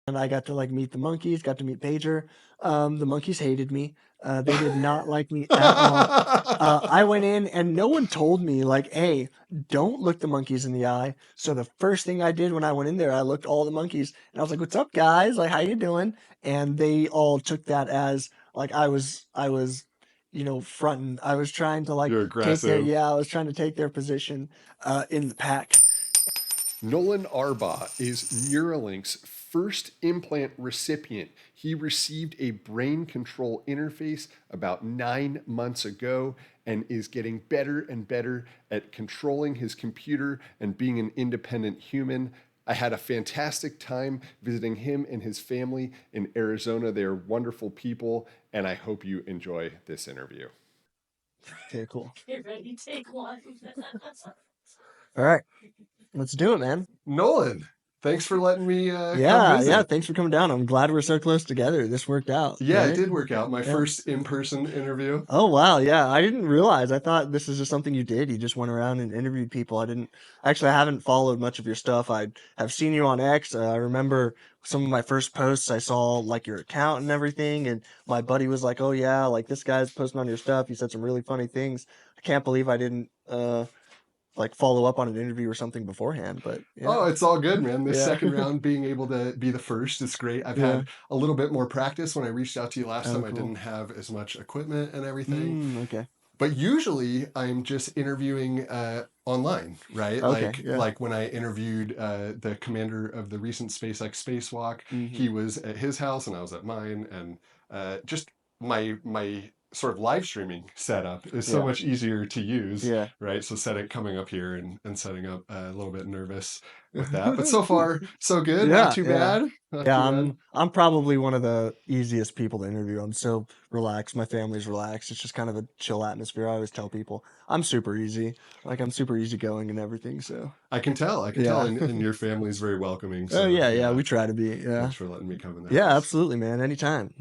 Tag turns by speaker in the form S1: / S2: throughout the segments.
S1: and I got to like meet the monkeys, got to meet Pager. The monkeys hated me. They did not like me at all. I went in and no one told me like, hey, don't look the monkeys in the eye. So the first thing I did when I went in there, I looked all the monkeys and I was like, "What's up, guys? Like, how you doing?" And they all took that as like I was, fronting. I was trying to like
S2: You're
S1: take their
S2: aggressive.
S1: yeah, I was trying to take their position in the pack.
S2: Noland Arbaugh is Neuralink's first implant recipient. He received a brain control interface about 9 months ago and is getting better and better at controlling his computer and being an independent human. I had a fantastic time visiting him and his family in Arizona. They are wonderful people, and I hope you enjoy this interview.
S1: Okay, cool.
S3: Get ready, take one.
S1: All right, let's do it, man.
S2: Noland, thanks for letting me come
S1: Yeah, yeah.
S2: visit.
S1: Thanks for coming down. I'm glad we're so close together. This worked out,
S2: Yeah, it
S1: right?
S2: did work out. My
S1: Yeah.
S2: first in-person interview.
S1: Oh wow, yeah. I didn't realize. I thought this is just something you did. You just went around and interviewed people. I didn't actually. I haven't followed much of your stuff. I have seen you on X. I remember some of my first posts. I saw like your account and everything, and my buddy was like, "Oh yeah, like this guy's posting on your stuff. He said some really funny things." I can't believe I didn't like follow up on an interview or something beforehand. But yeah,
S2: Oh, it's all good, man. This
S1: yeah,
S2: second round, being able to be the first is great. I've
S1: yeah.
S2: had a little bit more practice. When I reached out to you last
S1: Oh,
S2: time, I
S1: cool.
S2: didn't have as much equipment and everything.
S1: Okay.
S2: But usually, I'm just interviewing online, right?
S1: Okay. Yeah.
S2: Like when I interviewed the commander of the recent SpaceX spacewalk,
S1: Hmm.
S2: he was at his house and I was at mine, and just my sort of live streaming setup is so
S1: Yeah.
S2: much easier to use,
S1: Yeah.
S2: right? So coming up here and setting up a little bit nervous with that, but so far so good, not
S1: Yeah,
S2: too
S1: yeah.
S2: bad, not
S1: Yeah,
S2: too bad.
S1: I'm probably one of the easiest people to interview. I'm so relaxed. My family's relaxed. It's just kind of a chill atmosphere. I always tell people I'm super easy. Like I'm super easygoing and everything. So
S2: I can tell,
S1: yeah.
S2: and your family's very welcoming.
S1: Oh
S2: So
S1: yeah, yeah.
S2: yeah,
S1: We try to be. Yeah.
S2: thanks for letting me come in their
S1: Yeah,
S2: house.
S1: absolutely, man. Anytime.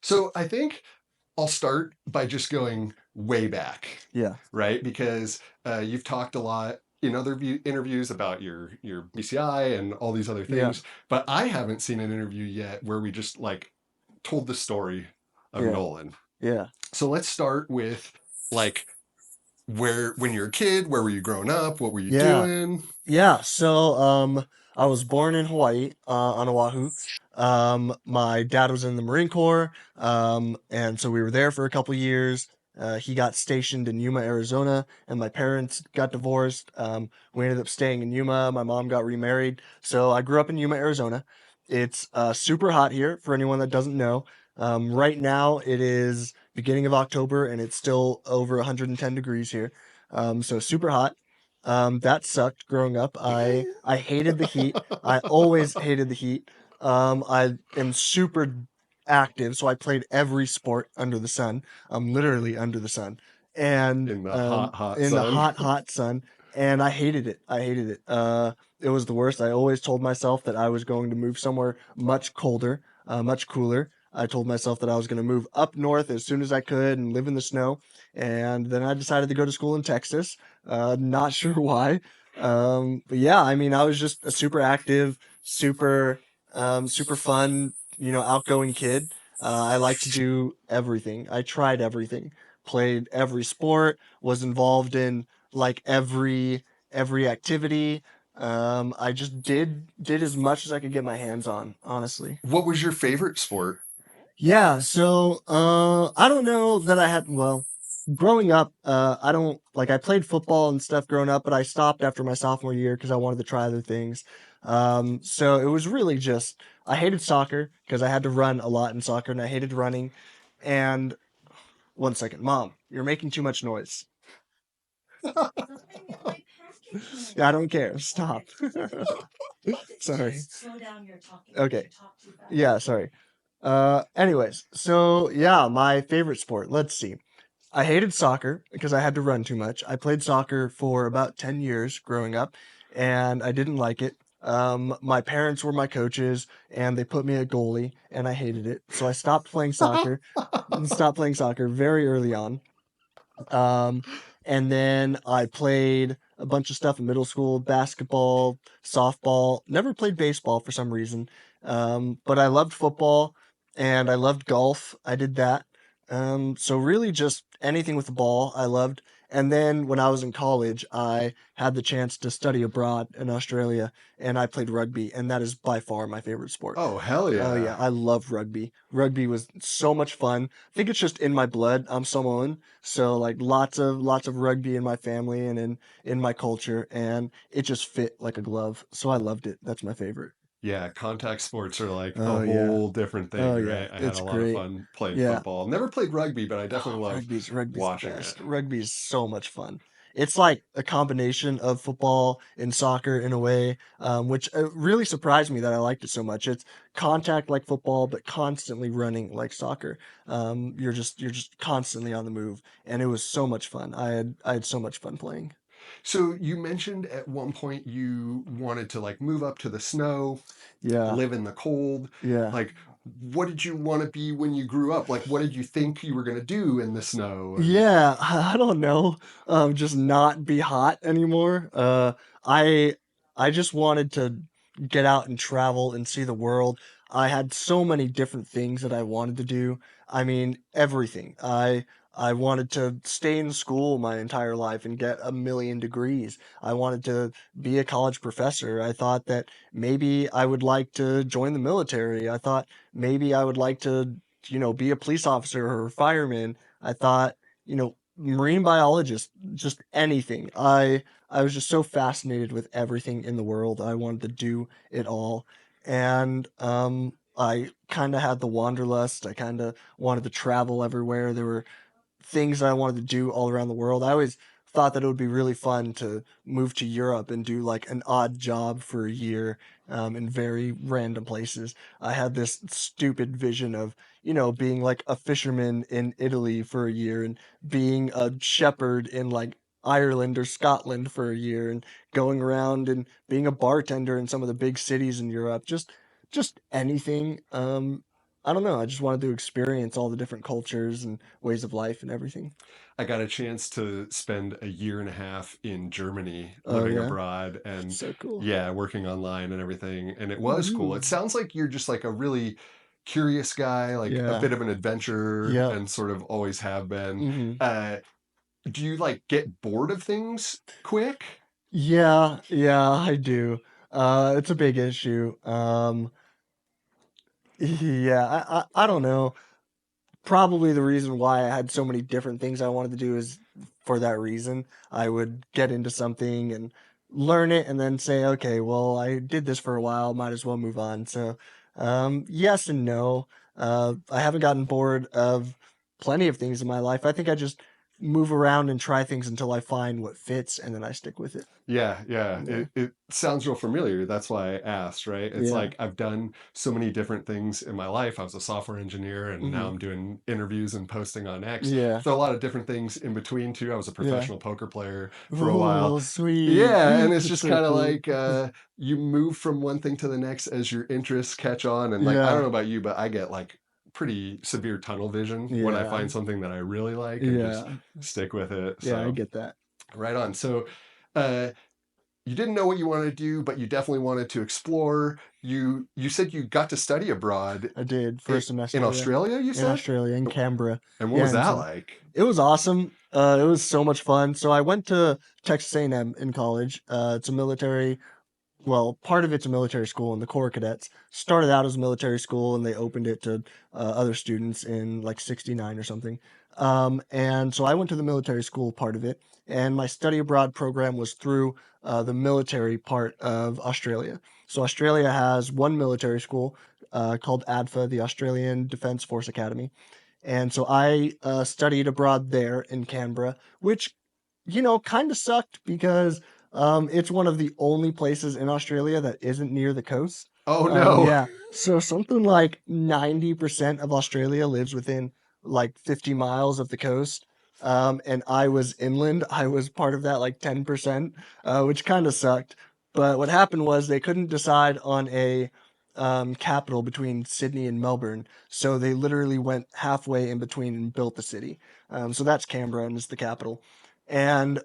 S2: So I think I'll start by just going way back,
S1: Yeah.
S2: right? Because you've talked a lot in other interviews about your BCI and all these other
S1: Yeah.
S2: things, but I haven't seen an interview yet where we just like told the story of
S1: Yeah.
S2: Nolan.
S1: Yeah.
S2: So let's start with like where when you're a kid, where were you growing up? What were you
S1: Yeah.
S2: doing?
S1: Yeah, so I was born in Hawaii, on Oahu. My dad was in the Marine Corps, and so we were there for a couple years. He got stationed in Yuma, Arizona, and my parents got divorced. We ended up staying in Yuma. My mom got remarried, so I grew up in Yuma, Arizona. It's super hot here for anyone that doesn't know. Right now it is beginning of October, and it's still over 110 degrees here. So super hot. That sucked growing up. I hated the heat. I always hated the heat. I am super active, so I played every sport under the sun. Literally under the sun, and
S2: In the hot, hot
S1: in the
S2: sun.
S1: hot, hot sun. And I hated it. I hated it. It was the worst. I always told myself that I was going to move somewhere much colder, much cooler. I told myself that I was going to move up north as soon as I could and live in the snow. And then I decided to go to school in Texas. Not sure why. But yeah, I mean, I was just a super active, super fun, outgoing kid. I like to do everything. I tried everything, played every sport, was involved in like every activity. I just did as much as I could get my hands on, honestly.
S2: What was your favorite sport?
S1: Yeah, so I don't know that I had well, growing up, I don't like I played football and stuff growing up, but I stopped after my sophomore year because I wanted to try other things. So it was really just I hated soccer because I had to run a lot in soccer and I hated running. And one second, Mom, you're making too much noise. Yeah, I don't care. Stop. Sorry.
S3: Just slow down your talking.
S1: Okay.
S3: You talk too fast.
S1: Yeah, sorry. Anyways, so yeah, my favorite sport. Let's see. I hated soccer because I had to run too much. I played soccer for about 10 years growing up, and I didn't like it. My parents were my coaches, and they put me at goalie, and I hated it. So I stopped playing soccer very early on. Um, and then I played a bunch of stuff in middle school, basketball, softball, never played baseball for some reason. But I loved football and I loved golf. I did that. So really just anything with the ball I loved. And then when I was in college, I had the chance to study abroad in Australia and I played rugby, and that is by far my favorite sport.
S2: Oh, hell
S1: Oh
S2: yeah.
S1: yeah, I love rugby. Rugby was so much fun. I think it's just in my blood. I'm Samoan, so like lots of rugby in my family and in my culture, and it just fit like a glove. So I loved it. That's my favorite.
S2: Yeah, contact sports are like a
S1: Oh yeah.
S2: whole different
S1: Oh
S2: thing,
S1: yeah.
S2: right? I had
S1: It's
S2: a lot of
S1: great.
S2: fun playing
S1: Yeah.
S2: football. Never played rugby, but I
S1: Oh,
S2: definitely love
S1: rugby's the
S2: watching it.
S1: best. Rugby's so much fun. It's like a combination of football and soccer in a way, which really surprised me that I liked it so much. It's contact like football, but constantly running like soccer. You're just constantly on the move, and it was so much fun. I had so much fun playing.
S2: So you mentioned at one point you wanted to like move up to the snow,
S1: Yeah,
S2: live in the cold.
S1: yeah.
S2: Like, what did you want to be when you grew up? Like, what did you think you were going to do in the snow? And
S1: Yeah, I don't know. Just not be hot anymore. I I just wanted to get out and travel and see the world. I had so many different things that I wanted to do. I mean, everything. I wanted to stay in school my entire life and get a million degrees. I wanted to be a college professor. I thought that maybe I would like to join the military. I thought maybe I would like to, be a police officer or a fireman. I thought marine biologist, just anything. I was just so fascinated with everything in the world. I wanted to do it all. And I kind of had the wanderlust. I kind of wanted to travel everywhere. There were things that I wanted to do all around the world. I always thought that it would be really fun to move to Europe and do like an odd job for a year in very random places. I had this stupid vision of, being like a fisherman in Italy for a year and being a shepherd in like Ireland or Scotland for a year and going around and being a bartender in some of the big cities in Europe. Just anything. I don't know. I just wanted to experience all the different cultures and ways of life and everything.
S2: I got a chance to spend a year and a half in Germany
S1: Oh
S2: living
S1: yeah,
S2: abroad and
S1: so cool.
S2: yeah, working online and everything. And it was cool. It
S1: Woohoo.
S2: sounds like you're just like a really curious guy, like a
S1: Yeah.
S2: bit of an adventurer
S1: Yep.
S2: and sort of always have been.
S1: Hmm.
S2: Uh, do you like get bored of things quick?
S1: Yeah, yeah, I do. It's a big issue. Yeah, I don't know. Probably the reason why I had so many different things I wanted to do is for that reason. I would get into something and learn it and then say, okay, well, I did this for a while, might as well move on. So, yes and no. I haven't gotten bored of plenty of things in my life. I think I just move around and try things until I find what fits and then I stick with it.
S2: Yeah, yeah.
S1: Yeah.
S2: It sounds real familiar. That's why I asked, right? It's
S1: Yeah.
S2: like I've done so many different things in my life. I was a software engineer and now
S1: Hmm.
S2: I'm doing interviews and posting on X.
S1: Yeah.
S2: So a lot of different things in between too. I was a
S1: Yeah.
S2: professional poker player for a while.
S1: Oh, sweet.
S2: Yeah, and it's
S1: That's
S2: just
S1: so
S2: kind of
S1: cool.
S2: like you move from one thing to the next as your interests catch on. And like I don't
S1: Yeah.
S2: know about you, but I get like pretty severe tunnel vision when I
S1: Yeah.
S2: find something that I really like and just
S1: Yeah.
S2: stick with it.
S1: Yeah, I
S2: So
S1: get that.
S2: right on. So uh you didn't know what you wanted to do, but you definitely wanted to explore. You said you got to study abroad
S1: I did for a
S2: in
S1: semester, yeah.
S2: Australia, you
S1: In
S2: said?
S1: Australia, in Canberra.
S2: And what
S1: Yeah,
S2: was
S1: and
S2: that
S1: so
S2: like?
S1: it was awesome. It was so much fun. So I went to Texas A&M in college. It's a military, well, part of it's a military school, and the Corps Cadets started out as a military school, and they opened it to other students in like '69 or something. And so I went to the military school part of it, and my study abroad program was through the military part of Australia. So Australia has one military school called ADFA, the Australian Defence Force Academy, and so I studied abroad there in Canberra, which kind of sucked because it's one of the only places in Australia that isn't near the coast.
S2: Oh no.
S1: Yeah, so something like 90% of Australia lives within like 50 miles of the coast. And I was inland. I was part of that like 10%, which kind of sucked. But what happened was they couldn't decide on a capital between Sydney and Melbourne, so they literally went halfway in between and built the city. So that's Canberra and it's the capital. And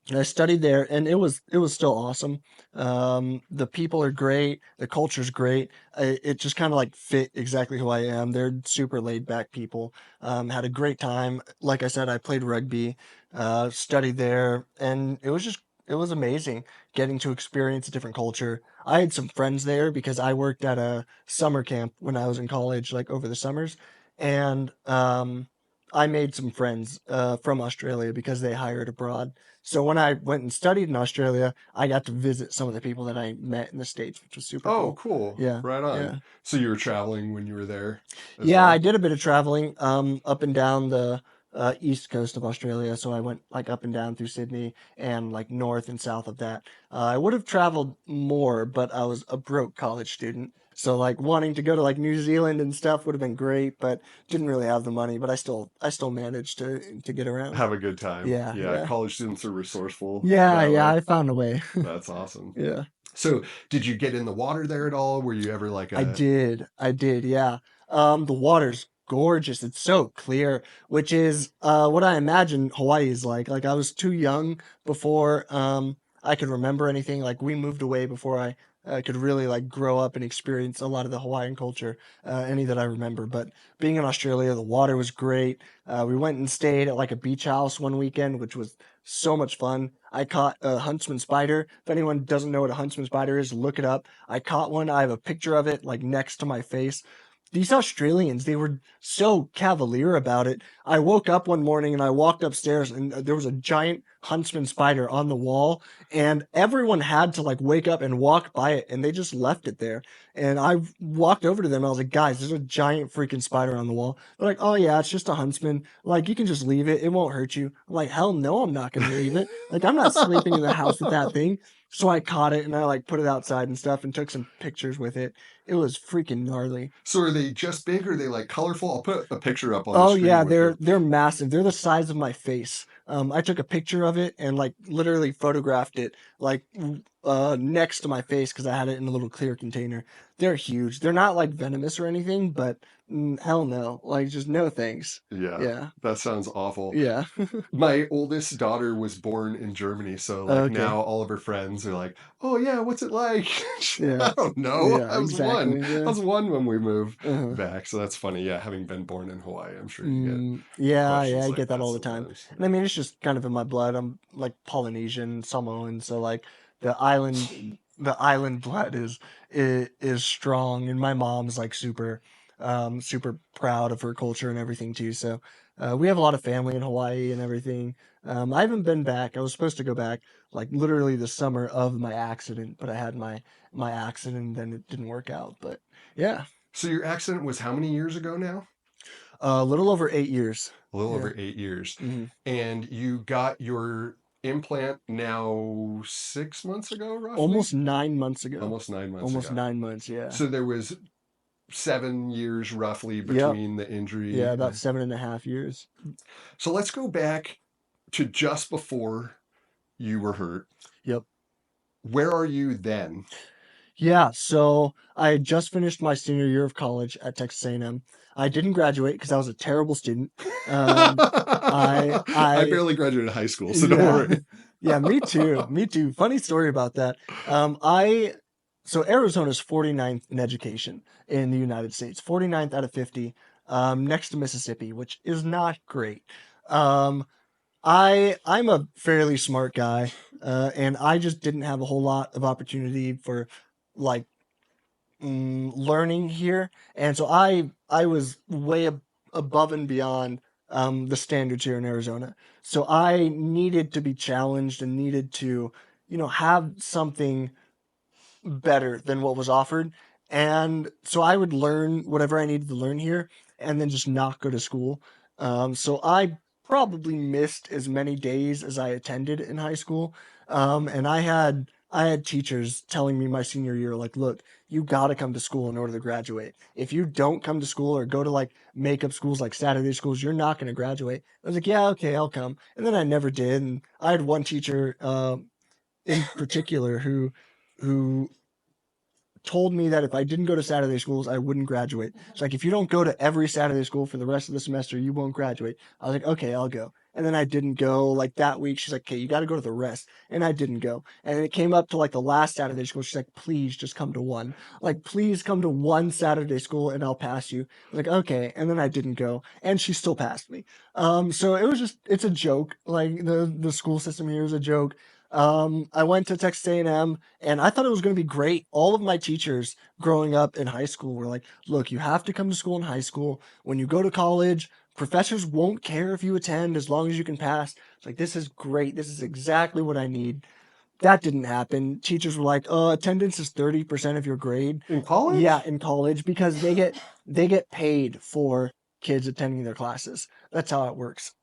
S1: And I studied there, and it was still awesome. The people are great, the culture's great. It just kind of like fit exactly who I am. They're super laid back people. Had a great time. Like I said, I played rugby, studied there, and it was amazing getting to experience a different culture. I had some friends there because I worked at a summer camp when I was in college, like over the summers, and I made some friends from Australia because they hired abroad. So when I went and studied in Australia, I got to visit some of the people that I met in the States, which was super
S2: Oh,
S1: cool.
S2: cool.
S1: Yeah,
S2: Right on.
S1: yeah.
S2: So you were traveling when you were there as
S1: Yeah, I
S2: well?
S1: did a bit of traveling up and down the east coast of Australia. So I went like up and down through Sydney and like north and south of that. I would have traveled more, but I was a broke college student. So like wanting to go to like New Zealand and stuff would have been great, but didn't really have the money, but I still managed to get around.
S2: Have a good time.
S1: Yeah,
S2: Yeah,
S1: yeah.
S2: college students are resourceful
S1: Yeah,
S2: that
S1: yeah,
S2: way.
S1: I found a way.
S2: That's awesome.
S1: Yeah.
S2: So, did you get in the water there at all? Were you ever like
S1: I
S2: a
S1: did. I did, yeah. The water's gorgeous. It's so clear, which is what I imagine Hawaii is like. Like I was too young before I could remember anything. Like we moved away before I could really like grow up and experience a lot of the Hawaiian culture, any that I remember. But being in Australia, the water was great. We went and stayed at like a beach house one weekend, which was so much fun. I caught a huntsman spider. If anyone doesn't know what a huntsman spider is, look it up. I caught one. I have a picture of it like next to my face. These Australians, they were so cavalier about it. I woke up one morning and I walked upstairs and there was a giant huntsman spider on the wall and everyone had to like wake up and walk by it and they just left it there. And I walked over to them. I was like, guys, there's a giant freaking spider on the wall. They're like, oh yeah, it's just a huntsman. Like you can just leave it. It won't hurt you. I'm like, hell no, I'm not going to leave it. Like I'm not sleeping in the house with that thing. So I caught it and I like put it outside and stuff and took some pictures with it. It was freaking gnarly.
S2: So are they just big or are they like colorful? I'll put a picture up on the
S1: Oh yeah,
S2: screen with
S1: they're
S2: them.
S1: they're massive. They're the size of my face. I took a picture of it and like literally photographed it like next to my face because I had it in a little clear container. They're huge. They're not like venomous or anything, but hell no. Like just no thanks.
S2: Yeah,
S1: Yeah.
S2: that sounds awful.
S1: Yeah.
S2: My oldest daughter was born in Germany, so like
S1: Okay.
S2: now all of her friends are like, "Oh yeah, what's it like?"
S1: Yeah.
S2: I don't know.
S1: Yeah,
S2: I
S1: exactly. Yeah.
S2: was one when we moved
S1: Uh-huh.
S2: back, so that's funny. Yeah, having been born in Hawaii, I'm sure you get
S1: Yeah, yeah,
S2: questions
S1: I
S2: like
S1: get that
S2: that
S1: all the time.
S2: sometimes.
S1: And I mean, it's just kind of in my blood. I'm like Polynesian, Samoan, so like the island blood is strong, and my mom's like super proud of her culture and everything too. So, we have a lot of family in Hawaii and everything. I haven't been back. I was supposed to go back like literally the summer of my accident, but I had my accident and then it didn't work out. But yeah,
S2: So your accident was how many years ago now?
S1: a little over 8 years.
S2: A little
S1: Yeah.
S2: over 8 years.
S1: Hmm.
S2: And you got your implant now 6 months ago, roughly?
S1: Almost 9 months ago.
S2: Almost 9 months
S1: Almost
S2: ago.
S1: 9 months, yeah.
S2: So there was 7 years roughly
S1: Yep.
S2: between the
S1: Yeah,
S2: injury.
S1: about 7.5 years.
S2: So let's go back to just before you were hurt.
S1: Yep.
S2: Where are you then?
S1: Yeah, so I had just finished my senior year of college at Texas A&M. I didn't graduate because I was a terrible student. Um, I
S2: I
S1: I
S2: barely graduated high school, so don't
S1: yeah.
S2: worry.
S1: Yeah, me too. Me too. Funny story about that. I so Arizona's 49th in education in the United States. 49th out of 50, next to Mississippi, which is not great. Um, I'm a fairly smart guy, and I just didn't have a whole lot of opportunity for like learning here, and so I was way above and beyond the standards here in Arizona. So I needed to be challenged and needed to, have something better than what was offered. And so I would learn whatever I needed to learn here and then just not go to school. So I probably missed as many days as I attended in high school. And I had teachers telling me my senior year, like, look, you got to come to school in order to graduate. If you don't come to school or go to like makeup schools, like Saturday schools, you're not going to graduate. I was like, yeah, okay, I'll come. And then I never did. And I had one teacher, in particular who told me that if I didn't go to Saturday schools, I wouldn't graduate. It's like if you don't go to every Saturday school for the rest of the semester, you won't graduate. I was like, okay, I'll go. and then I didn't go. Like that week, she's like, okay, you got to go to the rest. And I didn't go. And it came up to like the last Saturday school. She's like, please just come to one. Like, please come to one Saturday school and I'll pass you. I was like, okay. And then I didn't go. And she still passed me. So it was just, it's a joke. Like the school system here is a joke. I went to Texas A&M and I thought it was going to be great. All of my teachers growing up in high school were like, look, you have to come to school in high school. When you go to college, professors won't care if you attend as long as you can pass. It's like, this is great. This is exactly what I need. That didn't happen. Teachers were like, attendance is 30% of your grade.
S2: In
S1: Yeah,
S2: college?
S1: in college because they get paid for kids attending their classes. That's how it works.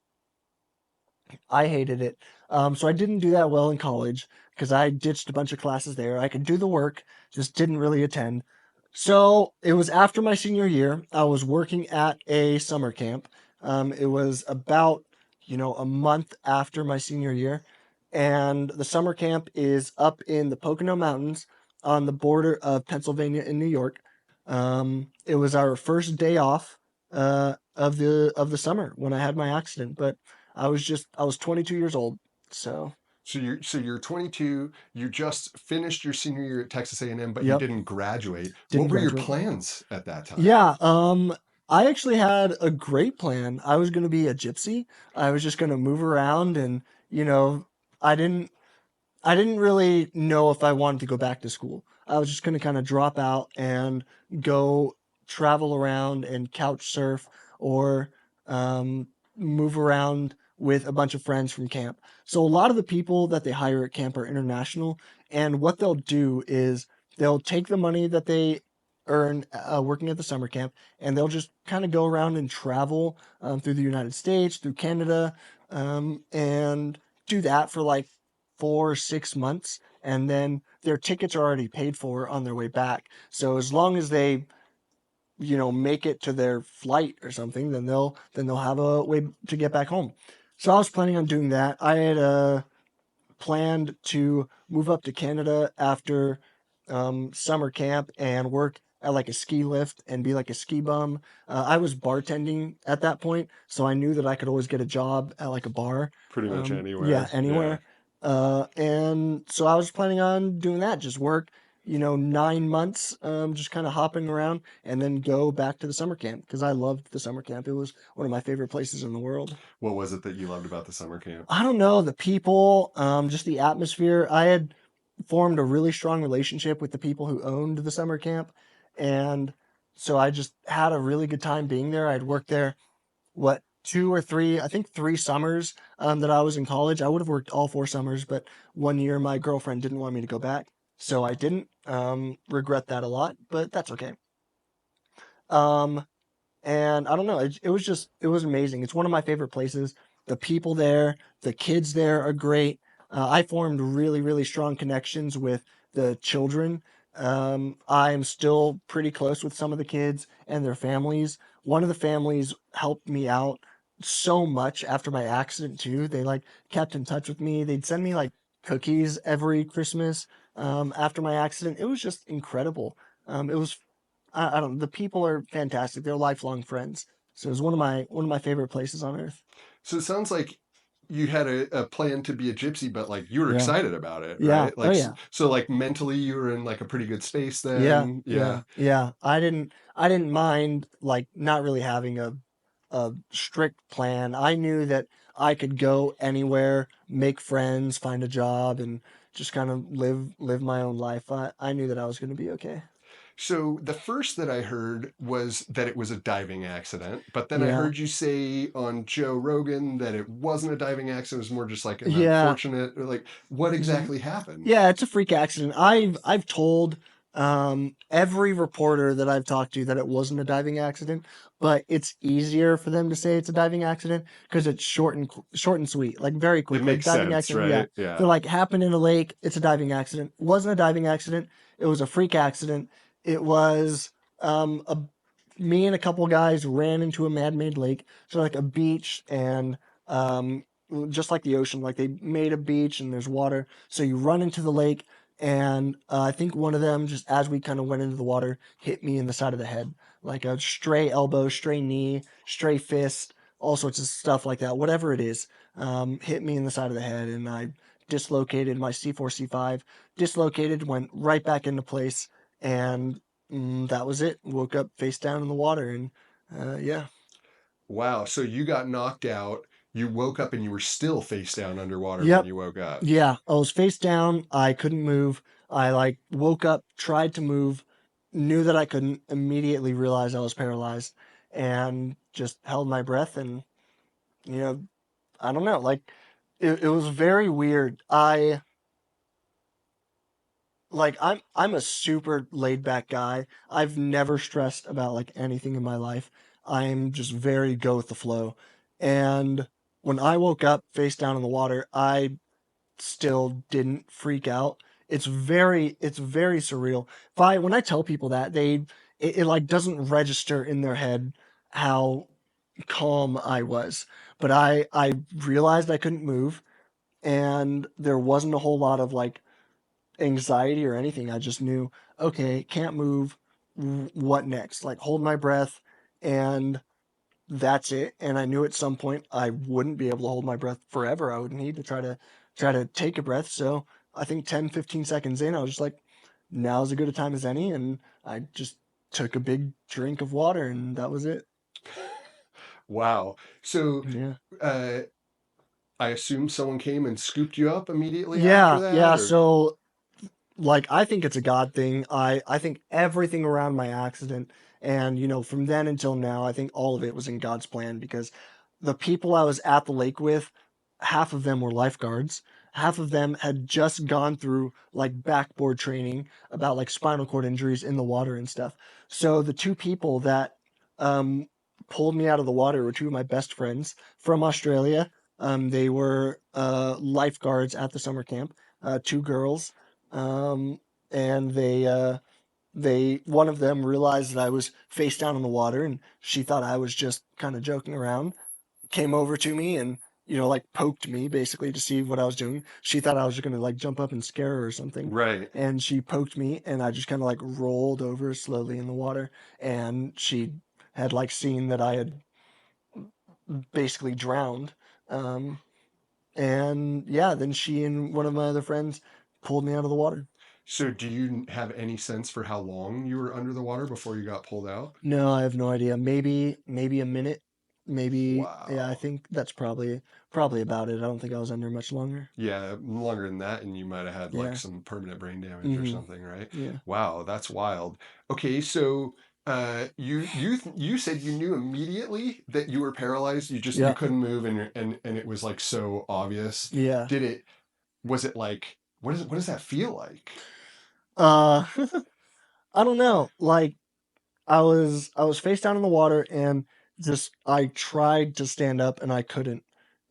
S1: I hated it. So I didn't do that well in college because I ditched a bunch of classes there. I could do the work, just didn't really attend. So it was after my senior year. I was working at a summer camp. It was about, a month after my senior year. And the summer camp is up in the Pocono Mountains on the border of Pennsylvania and New York. It was our first day off of the summer when I had my accident, but I was 22 years old. So,
S2: So you're 22. You just finished your senior year at Texas A&M, but you
S1: yep,
S2: didn't graduate.
S1: didn't
S2: What were your
S1: graduate.
S2: plans at that time?
S1: Yeah, I actually had a great plan. I was going to be a gypsy. I was just going to move around and, you know, I didn't I didn't really know if I wanted to go back to school. I was just going to kind of drop out and go travel around and couch surf or move around with a bunch of friends from camp. So a lot of the people that they hire at camp are international, and what they'll do is they'll take the money that they earn working at the summer camp, and they'll just kind of go around and travel through the United States, through Canada, and do that for like 4 or 6 months, and then their tickets are already paid for on their way back. So as long as they, make it to their flight or something, then they'll have a way to get back home. So I was planning on doing that. I had planned to move up to Canada after summer camp and work at like a ski lift and be like a ski bum. I was bartending at that point, so I knew that I could always get a job at like a bar.
S2: Pretty much
S1: Yeah,
S2: anywhere. Yeah.
S1: anywhere. And so I was planning on doing that, just work, 9 months, just kind of hopping around and then go back to the summer camp because I loved the summer camp. It was one of my favorite places in the world.
S2: What was it that you loved about the summer camp?
S1: I don't know, the people, just the atmosphere. I had formed a really strong relationship with the people who owned the summer camp, and so I just had a really good time being there. I'd worked there, what, two or three, I think 3 summers that I was in college. I would have worked all 4 summers, but one year my girlfriend didn't want me to go back, so I didn't. Regret that a lot, but that's okay. Um, and I don't know, it was amazing. It's one of my favorite places. The people there, the kids there are great. I formed really, really strong connections with the children. I'm still pretty close with some of the kids and their families. One of the families helped me out so much after my accident too. They like kept in touch with me. They'd send me like cookies every Christmas after my accident. It was just incredible. It was I don't know. The people are fantastic. They're lifelong friends. So it's one of my favorite places on earth.
S2: So it sounds like you had a plan to be a gypsy, but like you were
S1: Yeah.
S2: excited about it,
S1: Yeah.
S2: right?
S1: Oh
S2: Like,
S1: yeah.
S2: so like mentally you were in like a pretty good space
S1: Yeah.
S2: then.
S1: Yeah.
S2: Yeah.
S1: Yeah. I didn't mind like not really having a strict plan. I knew that I could go anywhere, make friends, find a job, and just kind of live my own life. I knew that I was going to be okay.
S2: So the first that I heard was that it was a diving accident, but then I
S1: Yeah.
S2: heard you say on Joe Rogan that it wasn't a diving accident, it was more just like an
S1: Yeah.
S2: unfortunate, like what
S1: Mhm.
S2: exactly happened?
S1: Yeah, it's a freak accident. I've told every reporter that I've talked to that it wasn't a diving accident, but it's easier for them to say it's a diving accident because it's short and sweet, like very
S2: It
S1: quick. Like
S2: makes
S1: diving
S2: sense,
S1: accident, yeah.
S2: right? Yeah.
S1: They're like happened in a lake, it's a diving accident. It wasn't a diving accident. It was a freak accident. It was a me and a couple guys ran into a man-made lake, so like a beach and um just like the ocean, like they made a beach and there's water. So you run into the lake, and I think one of them, just as we kind of went into the water, hit me in the side of the head, like a stray elbow, stray knee, stray fist, all sorts of stuff like that. Whatever it is, hit me in the side of the head, and I dislocated my C4, C5. Dislocated, went right back into place, and that was it. Woke up face down in the water, and yeah.
S2: Wow. So you got knocked out. You woke up and you were still face down underwater when
S1: Yep.
S2: you woke up.
S1: Yeah, I was face down. I couldn't move. I like woke up, tried to move, knew that I couldn't, immediately realized I was paralyzed, and just held my breath. And you know, I don't know, like it was very weird. I'm a super laid back guy. I've never stressed about like anything in my life. I'm just very go with the flow. And when I woke up face down in the water, I still didn't freak out. It's very surreal. If I When I tell people that, it like doesn't register in their head how calm I was. But I realized I couldn't move, and there wasn't a whole lot of like anxiety or anything. I just knew, okay, can't move. What next? Like hold my breath, and that's it. And I knew at some point I wouldn't be able to hold my breath forever. I would need to try to take a breath. So I think 10, 15 seconds in, I was just like, now's as good a time as any. And I just took a big drink of water, and that was it.
S2: Wow. So
S1: Yeah.
S2: uh, I assume someone came and scooped you up immediately after
S1: Yeah.
S2: that,
S1: Yeah.
S2: or
S1: So like I think it's a God thing. I think everything around my accident, and from then until now, I think all of it was in God's plan, because the people I was at the lake with, half of them were lifeguards. Half of them had just gone through like backboard training about like spinal cord injuries in the water and stuff. So the two people that um pulled me out of the water were two of my best friends from Australia. They were lifeguards at the summer camp. Two girls, um, and they one of them realized that I was face down in the water, and she thought I was just kind of joking around. Came over to me and like poked me basically to see what I was doing. She thought I was just gonna like jump up and scare her or something,
S2: right?
S1: and she poked me, and I just kind of like rolled over slowly in the water, and she had like seen that I had basically drowned. Um, and yeah, then she and one of my other friends pulled me out of the water.
S2: So do you have any sense for how long you were under the water before you got pulled out?
S1: No, I have no idea. Maybe a minute. Maybe, yeah, I
S2: Wow.
S1: think that's probably about it. I don't think I was under much longer.
S2: Yeah, longer than that, and you might have had like
S1: Yeah.
S2: some permanent brain damage or
S1: Mm-hmm.
S2: something, right?
S1: Yeah.
S2: Wow, that's wild. Okay, so you said you knew immediately that you were paralyzed. You
S1: Yeah.
S2: couldn't move, and it was like so obvious.
S1: Yeah.
S2: Did it? Was it like what does that feel like?
S1: Uh I don't know. Like I was face down in the water, and just I tried to stand up and I couldn't.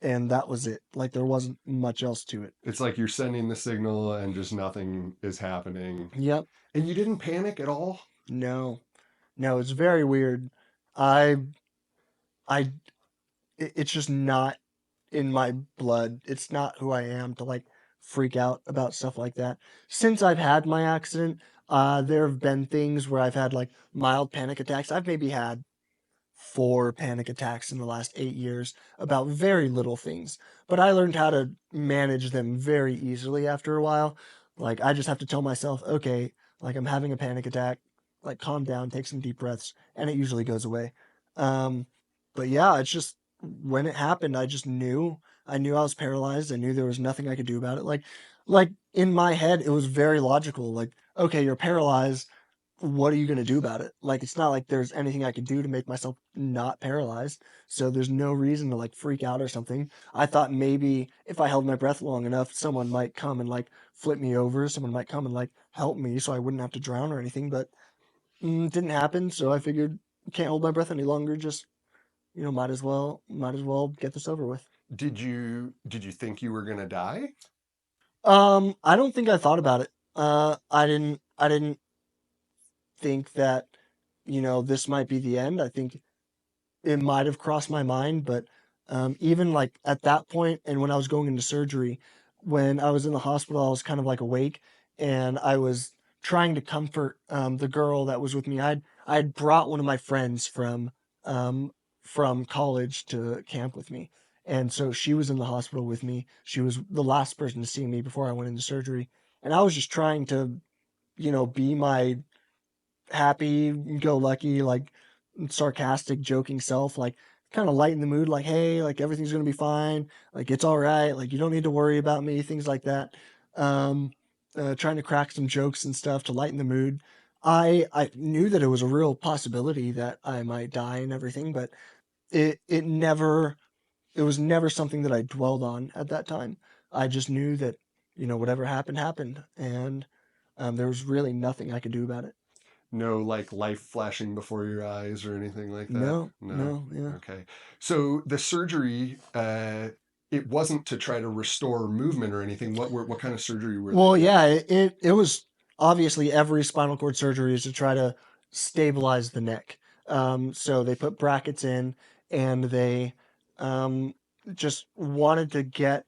S1: And that was it. Like there wasn't much else to it.
S2: It's like you're sending the signal and just nothing is happening,
S1: Yep.
S2: and you didn't panic at all.
S1: No. No, it's very weird. I I it's just not in my blood. It's not who I am to like freak out about stuff like that. Since I've had my accident, there have been things where I've had like mild panic attacks. I've maybe had 4 panic attacks in the last 8 years about very little things, but I learned how to manage them very easily after a while. Like I just have to tell myself, okay, like I'm having a panic attack, like calm down, take some deep breaths, and it usually goes away. Um, but yeah, it's just when it happened, I just knew. I knew I was paralyzed. I knew there was nothing I could do about it. Like in my head, it was very logical. Like, okay, you're paralyzed, what are you going to do about it? Like, it's not like there's anything I could do to make myself not paralyzed. So there's no reason to like freak out or something. I thought maybe if I held my breath long enough, someone might come and like flip me over. Someone might come and like help me so I wouldn't have to drown or anything. But it didn't happen. So I figured can't hold my breath any longer. Just, might as well get this over with.
S2: Did you think you were gonna die?
S1: I don't think I thought about it. I didn't think that, this might be the end. I think it might have crossed my mind, but even like at that point, and when I was going into surgery, when I was in the hospital, I was kind of like awake, and I was trying to comfort the girl that was with me. I had brought one of my friends um, from college to camp with me. And so she was in the hospital with me. She was the last person to see me before I went into surgery. And I was just trying to, be my happy go lucky, like sarcastic, joking self, like kind of lighten the mood, like, hey, like everything's gonna be fine, like it's all right, like you don't need to worry about me, things like that. Um, Trying to crack some jokes and stuff to lighten the mood. I knew that it was a real possibility that I might die and everything, but it never it was never something that I dwelled on at that time. I just knew that, whatever happened happened, and there was really nothing I could do about it.
S2: No, like life flashing before your eyes or anything like that?
S1: No,
S2: No.
S1: no, yeah.
S2: Okay. So the surgery, it wasn't to try to restore movement or anything. What kind of surgery were they
S1: Well,
S2: doing?
S1: yeah, it was obviously every spinal cord surgery is to try to stabilize the neck. So they put brackets in, and they um, just wanted to get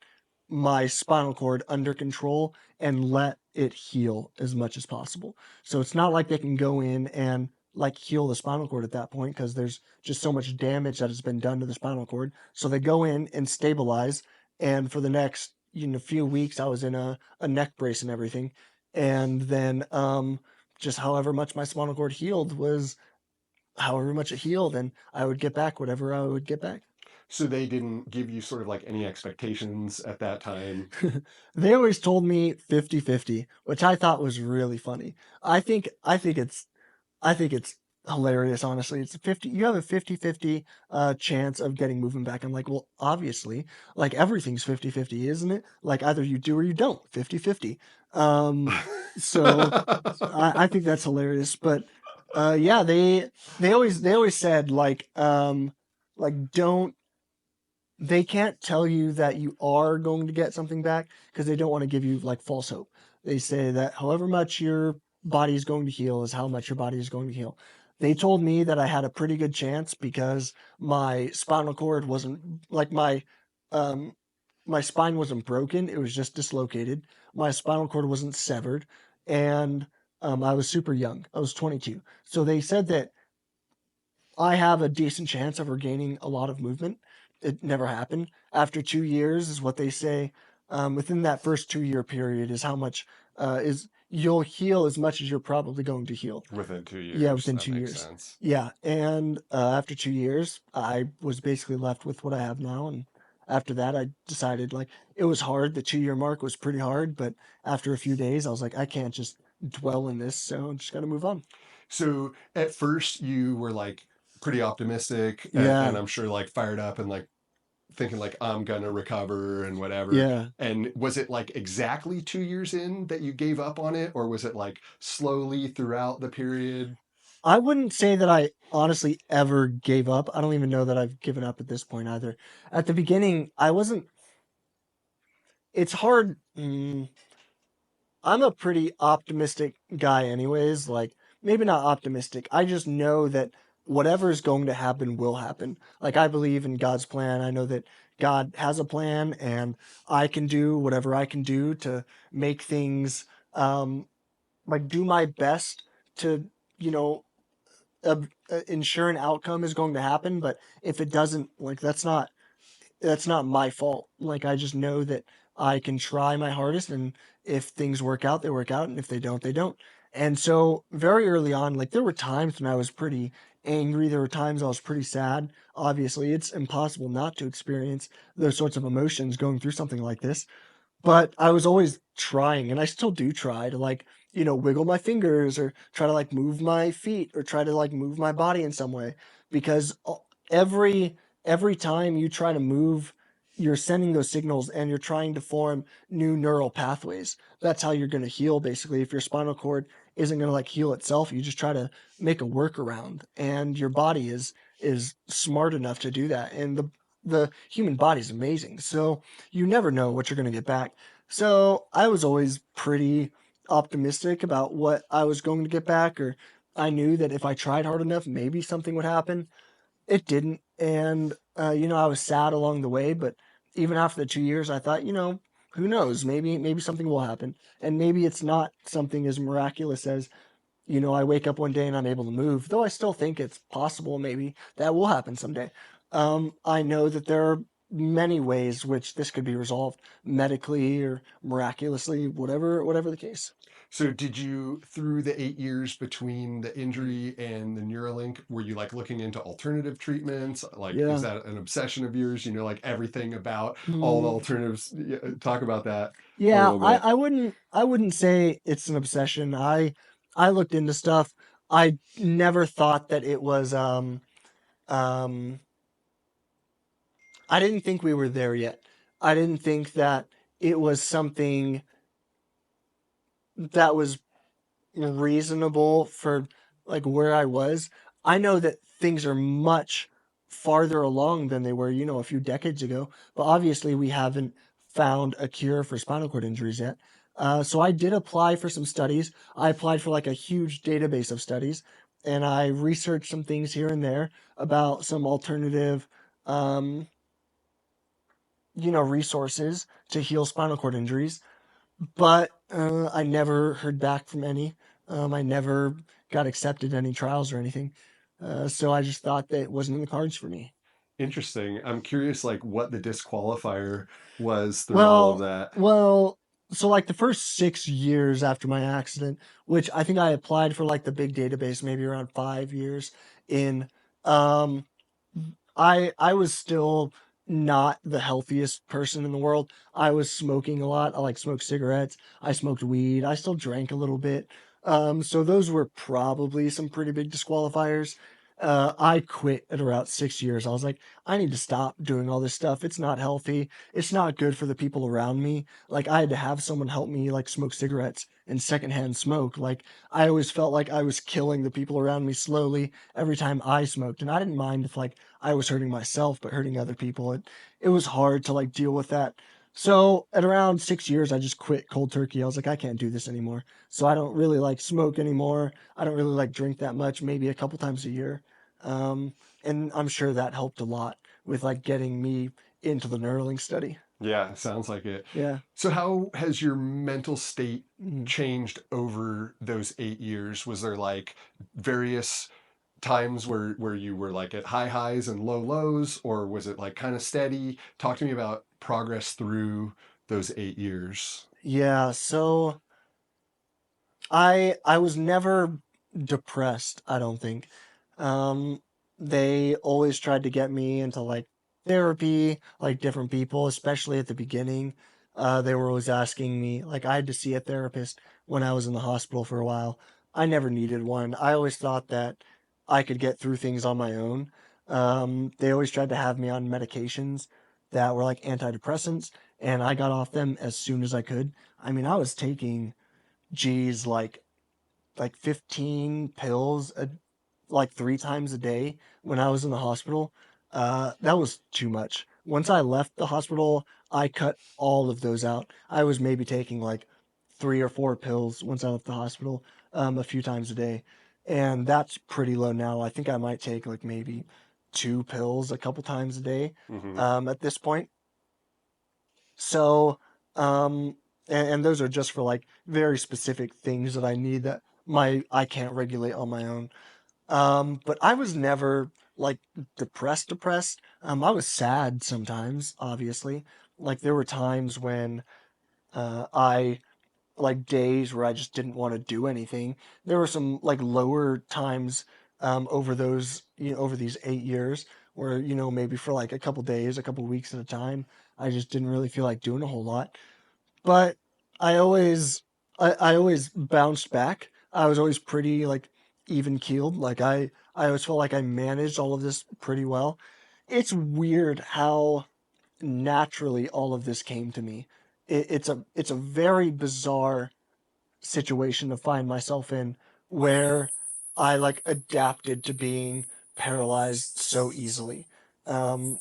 S1: my spinal cord under control and let it heal as much as possible. So it's not like they can go in and like heal the spinal cord at that point because there's just so much damage that has been done to the spinal cord. So they go in and stabilize, and for the next few weeks I was in a neck brace and everything, and then just however much my spinal cord healed was however much it healed, and I would get back whatever I would get back.
S2: So they didn't give you sort of like any expectations at that time.
S1: They always told me 50-50, which I thought was really funny. I think it's hilarious, honestly. It's a 50, you have a 50-50 chance of getting movement back. I'm like, well, obviously, like everything's 50-50, isn't it? Like either you do or you don't, 50-50. Um, so I think that's hilarious. But yeah, they always said like don't they can't tell you that you are going to get something back because they don't want to give you like false hope. They say that however much your body is going to heal is how much your body is going to heal. They told me that I had a pretty good chance because my spinal cord wasn't like um my spine wasn't broken, it was just dislocated. My spinal cord wasn't severed, and I was super young. I was 22. So they said that I have a decent chance of regaining a lot of movement. It never happened. After 2 years is what they say. Within that first 2 year period is how much is you'll heal as much as you're probably going to heal.
S2: Within two
S1: Yeah,
S2: years.
S1: within
S2: That
S1: two
S2: makes
S1: years.
S2: sense.
S1: Yeah, and after 2 years, I was basically left with what I have now. And after that, I decided like it was hard. The 2 year mark was pretty hard, but after a few days, I was like, I can't just dwell in this, so I'm just gotta move on.
S2: So at first you were like pretty optimistic and
S1: Yeah,
S2: I'm sure like fired up and like thinking like I'm gonna recover and whatever.
S1: yeah.
S2: And was it like exactly 2 years in that you gave up on it, or was it like slowly throughout the period?
S1: I wouldn't say that I honestly ever gave up. I don't even know that I've given up at this point either. At the beginning, I wasn't. It's hard. I'm a pretty optimistic guy, anyways. Like, maybe not optimistic. I just know that whatever is going to happen will happen. Like, I believe in God's plan. I know that God has a plan, and I can do whatever I can do to make things, like, do my best to, you know, ensure an outcome is going to happen, but if it doesn't, like that's not my fault. Like I just know that I can try my hardest, and if things work out, they work out, and if they don't, they don't. And so very early on, like there were times when I was pretty angry, there were times I was pretty sad. Obviously, it's impossible not to experience those sorts of emotions going through something like this, but I was always trying, and I still do try to like, wiggle my fingers or try to like move my feet or try to like move my body in some way because every every time you try to move, you're sending those signals and you're trying to form new neural pathways. That's how you're going to heal basically. If your spinal cord isn't going to like heal itself, you just try to make a workaround, and your body is smart enough to do that. And the human body is amazing. So you never know what you're going to get back. So I was always pretty optimistic about what I was going to get back, or I knew that if I tried hard enough, maybe something would happen. It didn't. And, I was sad along the way, but even after the 2 years, I thought, who knows? Maybe something will happen. And maybe it's not something as miraculous as I wake up one day and I'm able to move, though I still think it's possible maybe that will happen someday. I know that there are many ways which this could be resolved medically or miraculously, whatever the case.
S2: So did you, through the 8 years between the injury and the Neuralink, were you like looking into alternative treatments? Like, is
S1: Yeah.
S2: that an obsession of yours? You know, like everything about all the
S1: Mm,
S2: alternatives. Yeah, talk about that a
S1: yeah,
S2: little
S1: I,
S2: bit.
S1: I wouldn't I wouldn't say it's an obsession. I looked into stuff. I never thought that it was um I didn't think we were there yet. I didn't think that it was something that was reasonable for like where I was. I know that things are much farther along than they were, a few decades ago, but obviously we haven't found a cure for spinal cord injuries yet. So I did apply for some studies. I applied for like a huge database of studies, and I researched some things here and there about some alternative, um, resources to heal spinal cord injuries, but I never heard back from any. I never got accepted in any trials or anything. So I just thought that it wasn't in the cards for me.
S2: Interesting. I'm curious, like, what the disqualifier was through all of
S1: Well,
S2: that.
S1: well, so like the first 6 years after my accident, which I think I applied for like the big database maybe around 5 years in, um, I was still not the healthiest person in the world. I was smoking a lot. I like smoked cigarettes. I smoked weed. I still drank a little bit. So those were probably some pretty big disqualifiers. I quit at around 6 years. I was like, I need to stop doing all this stuff. It's not healthy. It's not good for the people around me. Like I had to have someone help me like smoke cigarettes and secondhand smoke. Like I always felt like I was killing the people around me slowly every time I smoked. And I didn't mind if like I was hurting myself, but hurting other people, it was hard to like deal with that. So at around 6 years, I just quit cold turkey. I was like, I can't do this anymore. So I don't really like smoke anymore. I don't really like drink that much, maybe a couple times a year. Um, and I'm sure that helped a lot with like getting me into the Neuralink study.
S2: Yeah, sounds like it.
S1: Yeah.
S2: So, how has your mental state
S1: Mhm.
S2: changed over those 8 years? Was there like various times where you were like at high highs and low lows, or was it like kind of steady? Talk to me about progress through those 8 years.
S1: Yeah. So I was never depressed, I don't think. Um, they always tried to get me into like therapy, like different people, especially at the beginning. They were always asking me, like I had to see a therapist when I was in the hospital for a while. I never needed one. I always thought that I could get through things on my own. They always tried to have me on medications that were like antidepressants, and I got off them as soon as I could. I mean, I was taking geez, like 15 pills like 3 times a day when I was in the hospital. That was too much. Once I left the hospital, I cut all of those out. I was maybe taking like 3 or 4 pills once I left the hospital, a few times a day, and that's pretty low now. I think I might take like maybe 2 pills a couple times a day,
S2: Hmm.
S1: at this point. So, um, and those are just for like very specific things that I need that I can't regulate on my own. But I was never like depressed. I was sad sometimes, obviously. Like there were times when I like days where I just didn't want to do anything. There were some like lower times over over these 8 years where maybe for like a couple days, a couple weeks at a time, I just didn't really feel like doing a whole lot. But I always I always bounced back. I was always pretty like even keeled. Like I always felt like I managed all of this pretty well. It's weird how naturally all of this came to me. It's a very bizarre situation to find myself in where I like adapted to being paralyzed so easily. Um,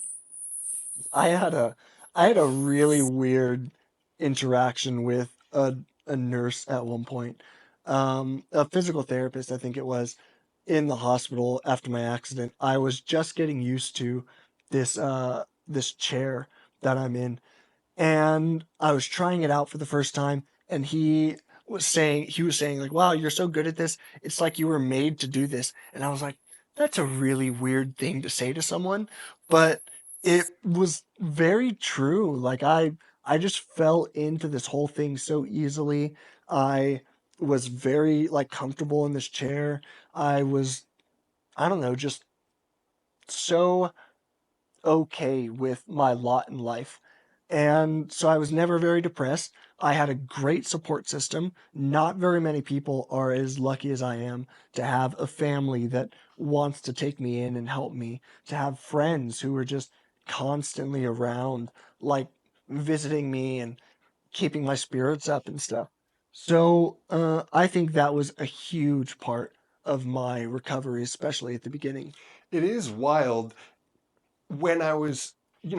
S1: I had a I had a really weird interaction with a nurse at one point. A physical therapist, I think it was, in the hospital after my accident. I was just getting used to this chair that I'm in, and I was trying it out for the first time, and he he was saying like, "Wow, you're so good at this. It's like you were made to do this." And I was like, "That's a really weird thing to say to someone," but it was very true. Like I just fell into this whole thing so easily. I was very like comfortable in this chair. I was, I don't know, just so okay with my lot in life. And so I was never very depressed. I had a great support system. Not very many people are as lucky as I am to have a family that wants to take me in and help me, to have friends who are just constantly around, like visiting me and keeping my spirits up and stuff. So I think that was a huge part of my recovery, especially at the beginning.
S2: It is wild when I was,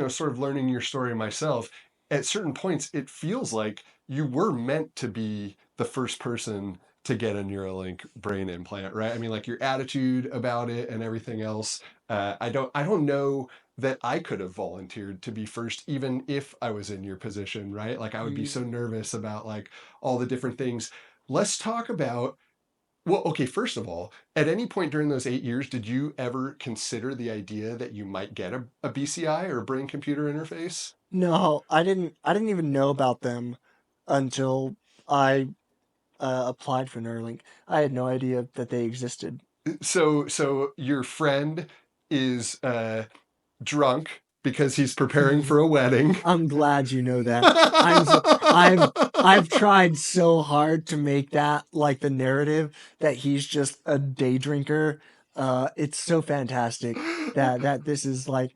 S2: sort of learning your story myself, at certain points, it feels like you were meant to be the first person to get a Neuralink brain implant, right? I mean, like your attitude about it and everything else. I don't know that I could have volunteered to be first, even if I was in your position, right? Like I would be so
S1: Mm.
S2: nervous about like all the different things. Let's talk about well, okay, first of all, at any point during those 8 years, did you ever consider the idea that you might get a BCI or a brain computer interface?
S1: No, I didn't even know about them until I applied for Neuralink. I had no idea that they existed.
S2: So your friend is drunk because he's preparing for a wedding.
S1: I'm glad you know that. I'm so, I've I've tried so hard to make that like the narrative that he's just a day drinker. It's so fantastic that this is like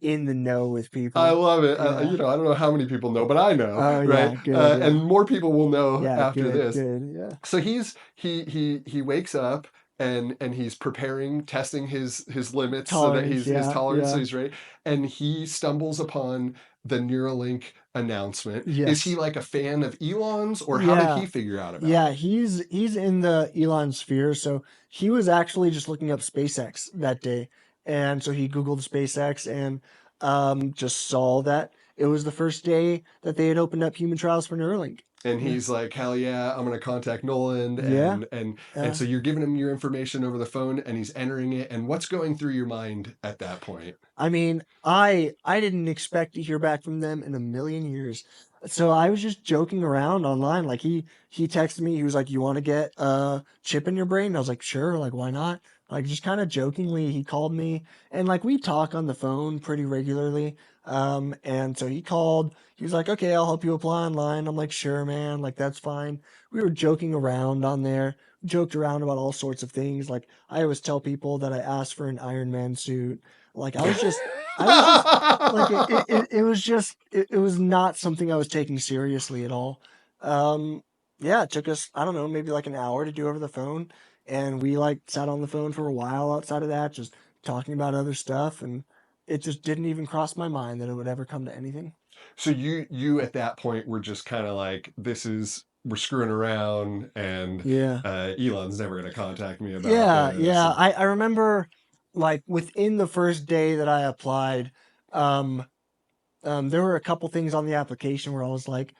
S1: in the know with
S2: I
S1: people.
S2: love it.
S1: Yeah.
S2: I don't know how many people know, but I know,
S1: Oh
S2: right?
S1: yeah, good.
S2: And
S1: Yeah.
S2: more people will know
S1: Yeah,
S2: after
S1: good,
S2: this.
S1: good. Yeah.
S2: So he wakes up and he's preparing, testing his limits so that
S1: Tolerance,
S2: he's his
S1: yeah,
S2: tolerance so
S1: yeah.
S2: he's ready. And he stumbles upon the Neuralink announcement. Is he
S1: Yes.
S2: like a fan of Elon's, or how did he
S1: Yeah.
S2: figure out about
S1: Yeah,
S2: it?
S1: he's in the Elon sphere, so he was actually just looking up SpaceX that day. And so he Googled SpaceX and just saw that it was the first day that they had opened up human trials for Neuralink.
S2: And
S1: Yeah.
S2: he's like, hell yeah, I'm gonna contact Noland,
S1: Yeah.
S2: and
S1: Yeah.
S2: so you're giving him your information over the phone, and he's entering it. And what's going through your mind at that point?
S1: I mean, I didn't expect to hear back from them in a million years. So I was just joking around online. Like he texted me. He was like, "You want to get a chip in your brain?" I was like, "Sure. Like, why not?" Like, just kind of jokingly, he called me, and like we talk on the phone pretty regularly. And so he called. He was like, "Okay, I'll help you apply online." I'm like, "Sure, man. Like, that's fine." We were joking around on there. Joked around about all sorts of things. Like, I always tell people that I asked for an Iron Man suit. Like I was just like it was just it was not something I was taking seriously at all. Um, yeah, it took us, I don't know, maybe like an hour to do over the phone, and we like sat on the phone for a while outside of that, just talking about other stuff, and it just didn't even cross my mind that it would ever come to anything.
S2: So you at that point were just kind of like, this is we're screwing around, and
S1: Yeah.
S2: Elon's never going to contact me about
S1: Yeah,
S2: this.
S1: yeah.
S2: And
S1: I remember like within the first day that I applied, um, there were a couple things on the application where I was like,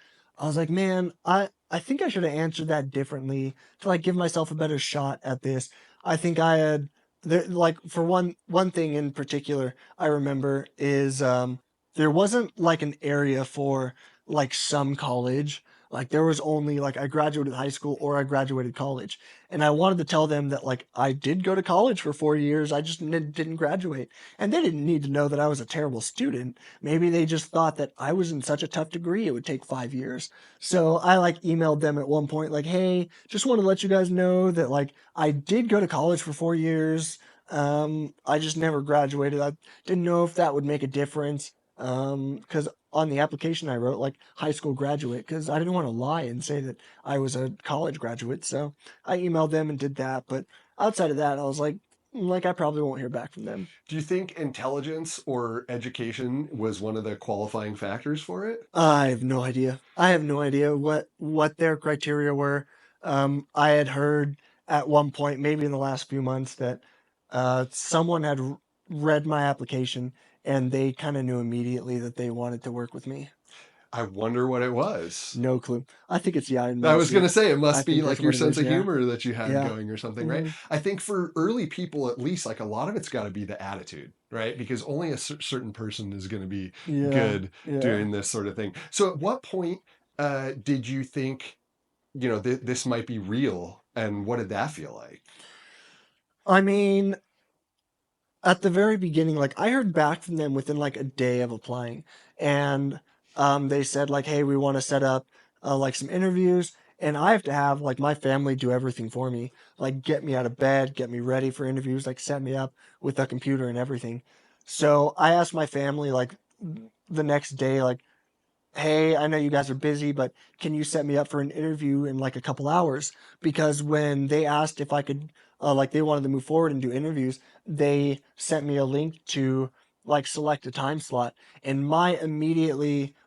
S1: man, I think I should have answered that differently to like give myself a better shot at this. I think I had there like for one thing in particular I remember is there wasn't like an area for like some college. Like there was only like I graduated high school or I graduated college. And I wanted to tell them that like I did go to college for 4 years. I just didn't graduate. And they didn't need to know that I was a terrible student. Maybe they just thought that I was in such a tough degree it would take 5 years. So I like emailed them at one point, like, hey, just want to let you guys know that like I did go to college for 4 years. I just never graduated. I didn't know if that would make a difference. Because on the application I wrote like high school graduate because I didn't want to lie and say that I was a college graduate. So I emailed them and did that. But outside of that, I was like I probably won't hear back from them.
S2: do you think intelligence or education was one of the qualifying factors for it?
S1: I have no idea. I have no idea what their criteria were. I had heard at one point, maybe in the last few months, that someone had read my application and they kind of knew immediately that they wanted to work with me.
S2: I wonder what it was.
S1: No clue. I think it's the iron
S2: I was going
S1: molecule.
S2: to say, it
S1: I
S2: must be
S1: think
S2: like
S1: that's
S2: your
S1: what it
S2: sense
S1: is.
S2: of
S1: Yeah.
S2: humor that you had
S1: Yeah.
S2: going or something, right?
S1: hmm
S2: I think for early people, at least, like a lot of it's got to be the attitude, right? Because only a certain person is going to be
S1: Yeah.
S2: good
S1: Yeah.
S2: doing this sort of thing. So at what point did you think, this might be real? And what did that feel like?
S1: I mean, at the very beginning, like I heard back from them within like a day of applying, and they said like, "Hey, we want to set up like some interviews," and I have to have like my family do everything for me, like get me out of bed, get me ready for interviews, like set me up with a computer and everything. So I asked my family like the next day, like, "Hey, I know you guys are busy, but can you set me up for an interview in like a couple hours?" Because when they asked if I could, like they wanted to move forward and do interviews, they sent me a link to like select a time slot. And my immediate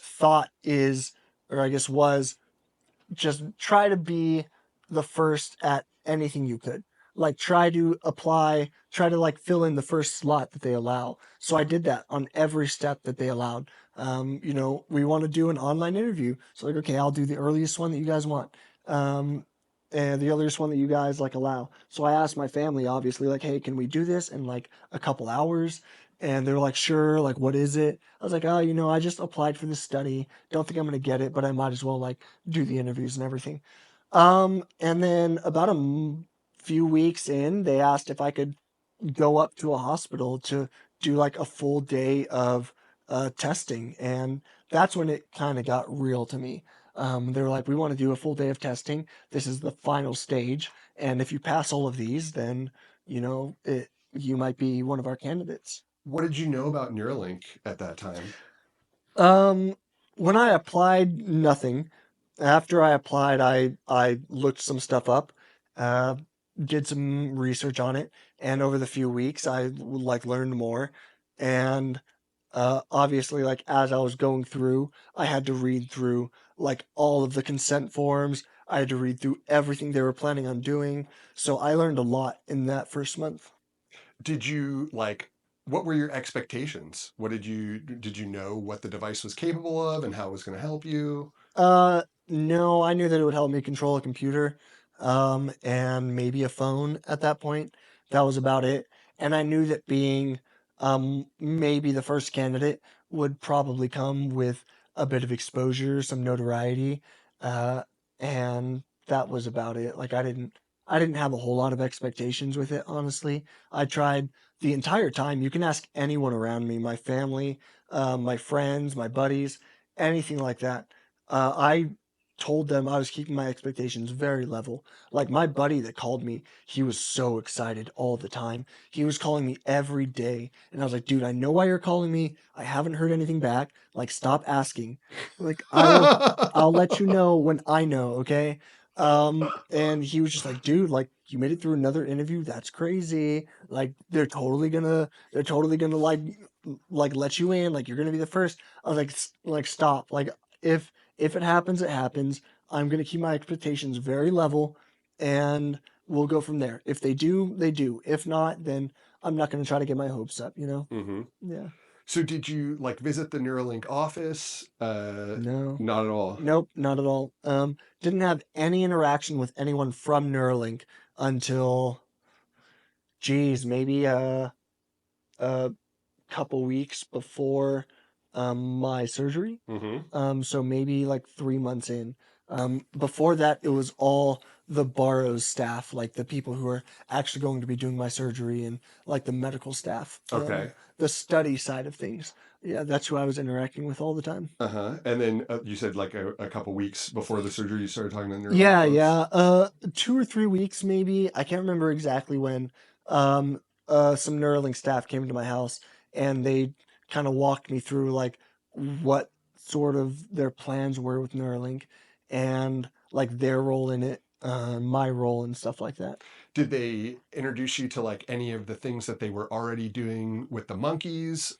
S1: thought is, or I guess was, just try to be the first at anything you could. Like try to apply, try to like fill in the first slot that they allow. So I did that on every step that they allowed. We want to do an online interview. So like, okay, I'll do the earliest one that you guys want. Um, and the earliest one that you guys like allow. So I asked my family, obviously, like, hey, can we do this in like a couple hours? And they're like, sure. Like, what is it? I was like, oh, I just applied for this study. Don't think I'm gonna get it, but I might as well like do the interviews and everything. And then about few weeks in, they asked if I could go up to a hospital to do like a full day of testing. And that's when it kind of got real to me. They were like, we want to do a full day of testing. This is the final stage. And if you pass all of these, then, you might be one of our candidates.
S2: What did you know about Neuralink at that time?
S1: Um, when I applied, nothing. After I applied, I looked some stuff up, uh, did some research on it, and over the few weeks, I like learned more. And obviously, like as I was going through, I had to read through like all of the consent forms. I had to read through everything they were planning on doing. So I learned a lot in that first month.
S2: Did you like, what were your expectations? Did you know what the device was capable of and how it was going to help you?
S1: No, I knew that it would help me control a computer, and maybe a phone at that point. That was about it. And I knew that being, maybe the first candidate would probably come with a bit of exposure, some notoriety, uh, and that was about it. Like I didn't have a whole lot of expectations with it, honestly. I tried the entire time. You can ask anyone around me, my family, my friends, my buddies, anything like that. I told them I was keeping my expectations very level. Like my buddy that called me, he was so excited all the time. He was calling me every day. And I was like, dude, I know why you're calling me. I haven't heard anything back. Like, stop asking. Like, I'll let you know when I know, okay? And he was just like, dude, like you made it through another interview. That's crazy. Like they're totally gonna like let you in. Like you're gonna be the first. I was like, like stop. Like if it happens, it happens. I'm gonna keep my expectations very level, and we'll go from there. If they do, they do. If not, then I'm not gonna try to get my hopes up.
S2: hmm
S1: Yeah.
S2: So did you like visit the Neuralink office?
S1: No.
S2: Not at all.
S1: Nope, not at all. Didn't have any interaction with anyone from Neuralink until, geez, maybe a couple weeks before my surgery.
S2: hmm
S1: So maybe like 3 months in. Before that, it was all the Barrows staff, like the people who are actually going to be doing my surgery and like the medical staff,
S2: Okay.
S1: the study side of things. Yeah, that's who I was interacting with all the time.
S2: Uh-huh. And then you said like a couple weeks before the surgery, you started talking to Neuralink
S1: Yeah,
S2: folks.
S1: yeah. 2 or 3 weeks maybe. I can't remember exactly when. Um, some Neuralink staff came to my house and they kind of walked me through like what sort of their plans were with Neuralink and like their role in it, my role and stuff like that.
S2: Did they introduce you to like any of the things that they were already doing with the monkeys?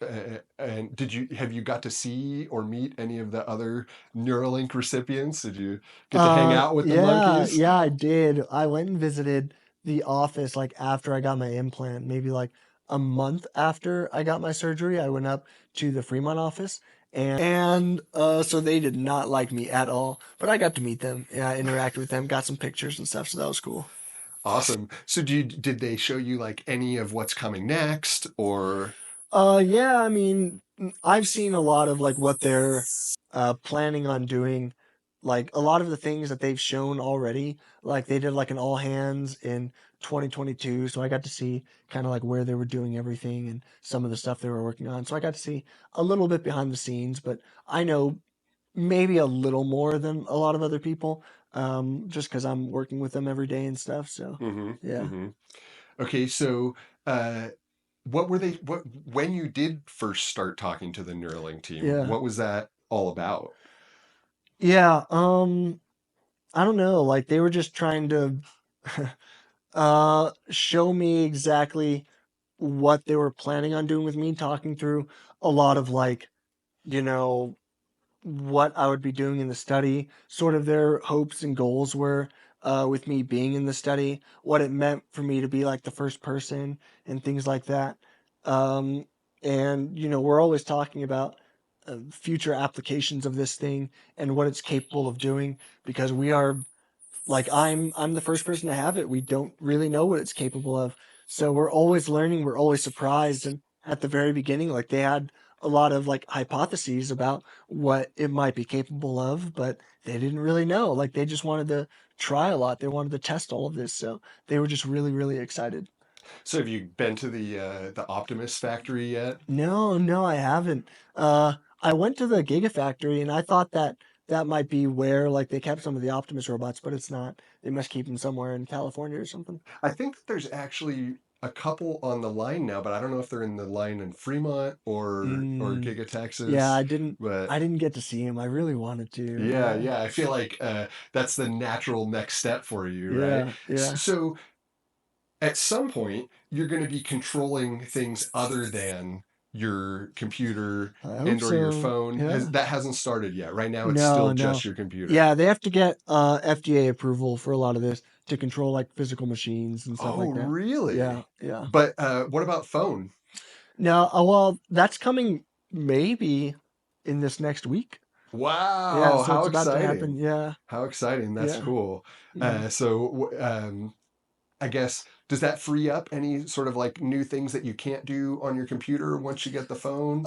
S2: And have you got to see or meet any of the other Neuralink recipients? Did you get to hang out with the
S1: Yeah,
S2: monkeys?
S1: yeah, I did. I went and visited the office like after I got my implant, maybe like a month after I got my surgery. I went up to the Fremont office and so they did not like me at all. But I got to meet them, and I interacted with them, got some pictures and stuff, so that was cool.
S2: Awesome. So did they show you like any of what's coming next or?
S1: Yeah, I mean, I've seen a lot of like what they're planning on doing, like a lot of the things that they've shown already. Like they did like an all hands in 2022, so I got to see kind of like where they were doing everything and some of the stuff they were working on. So I got to see a little bit behind the scenes, but I know maybe a little more than a lot of other people, just because I'm working with them every day and stuff. So
S2: Mm-hmm.
S1: yeah,
S2: Mm-hmm. Okay, so uh what were they what when you did first start talking to the Neuralink team,
S1: yeah,
S2: what was that all about?
S1: yeah. I don't know. Like they were just trying to show me exactly what they were planning on doing with me, talking through a lot of like, you know, what I would be doing in the study, sort of their hopes and goals were with me being in the study, what it meant for me to be like the first person and things like that. Um, and, we're always talking about future applications of this thing and what it's capable of doing because we are like I'm the first person to have it. We don't really know what it's capable of. So we're always learning, we're always surprised. And at the very beginning, like they had a lot of like hypotheses about what it might be capable of, but they didn't really know. Like they just wanted to try a lot. They wanted to test all of this. So they were just really, really excited.
S2: So have you been to the Optimus factory yet?
S1: No, no, I haven't. I went to the Gigafactory and I thought that that might be where like they kept some of the Optimus robots, but it's not. They must keep them somewhere in California or something.
S2: I think that there's actually a couple on the line now, but I don't know if they're in the line in Fremont or
S1: Mm,
S2: Giga
S1: yeah,
S2: Texas. But
S1: I didn't get to see him. I really wanted to.
S2: yeah,
S1: Yeah.
S2: yeah, I feel like that's the natural next step for you, right?
S1: Yeah, yeah.
S2: So at some point, you're going to be controlling things other than your computer
S1: I hope
S2: and or your
S1: so.
S2: phone.
S1: Yeah.
S2: That hasn't started yet. Right now, it's still
S1: No,
S2: just
S1: no.
S2: your computer.
S1: Yeah, they have to get FDA approval for a lot of this to control like physical machines and stuff
S2: Oh,
S1: like that. Yeah,
S2: really?
S1: yeah.
S2: But what about phone?
S1: No, well, that's coming maybe in this next week. Yeah,
S2: Wow,
S1: so
S2: how
S1: it's about to happen.
S2: exciting!
S1: Yeah,
S2: How exciting! That's
S1: yeah.
S2: cool.
S1: Mhm.
S2: I guess does that free up any sort of like new things that you can't do on your computer once you get the phone?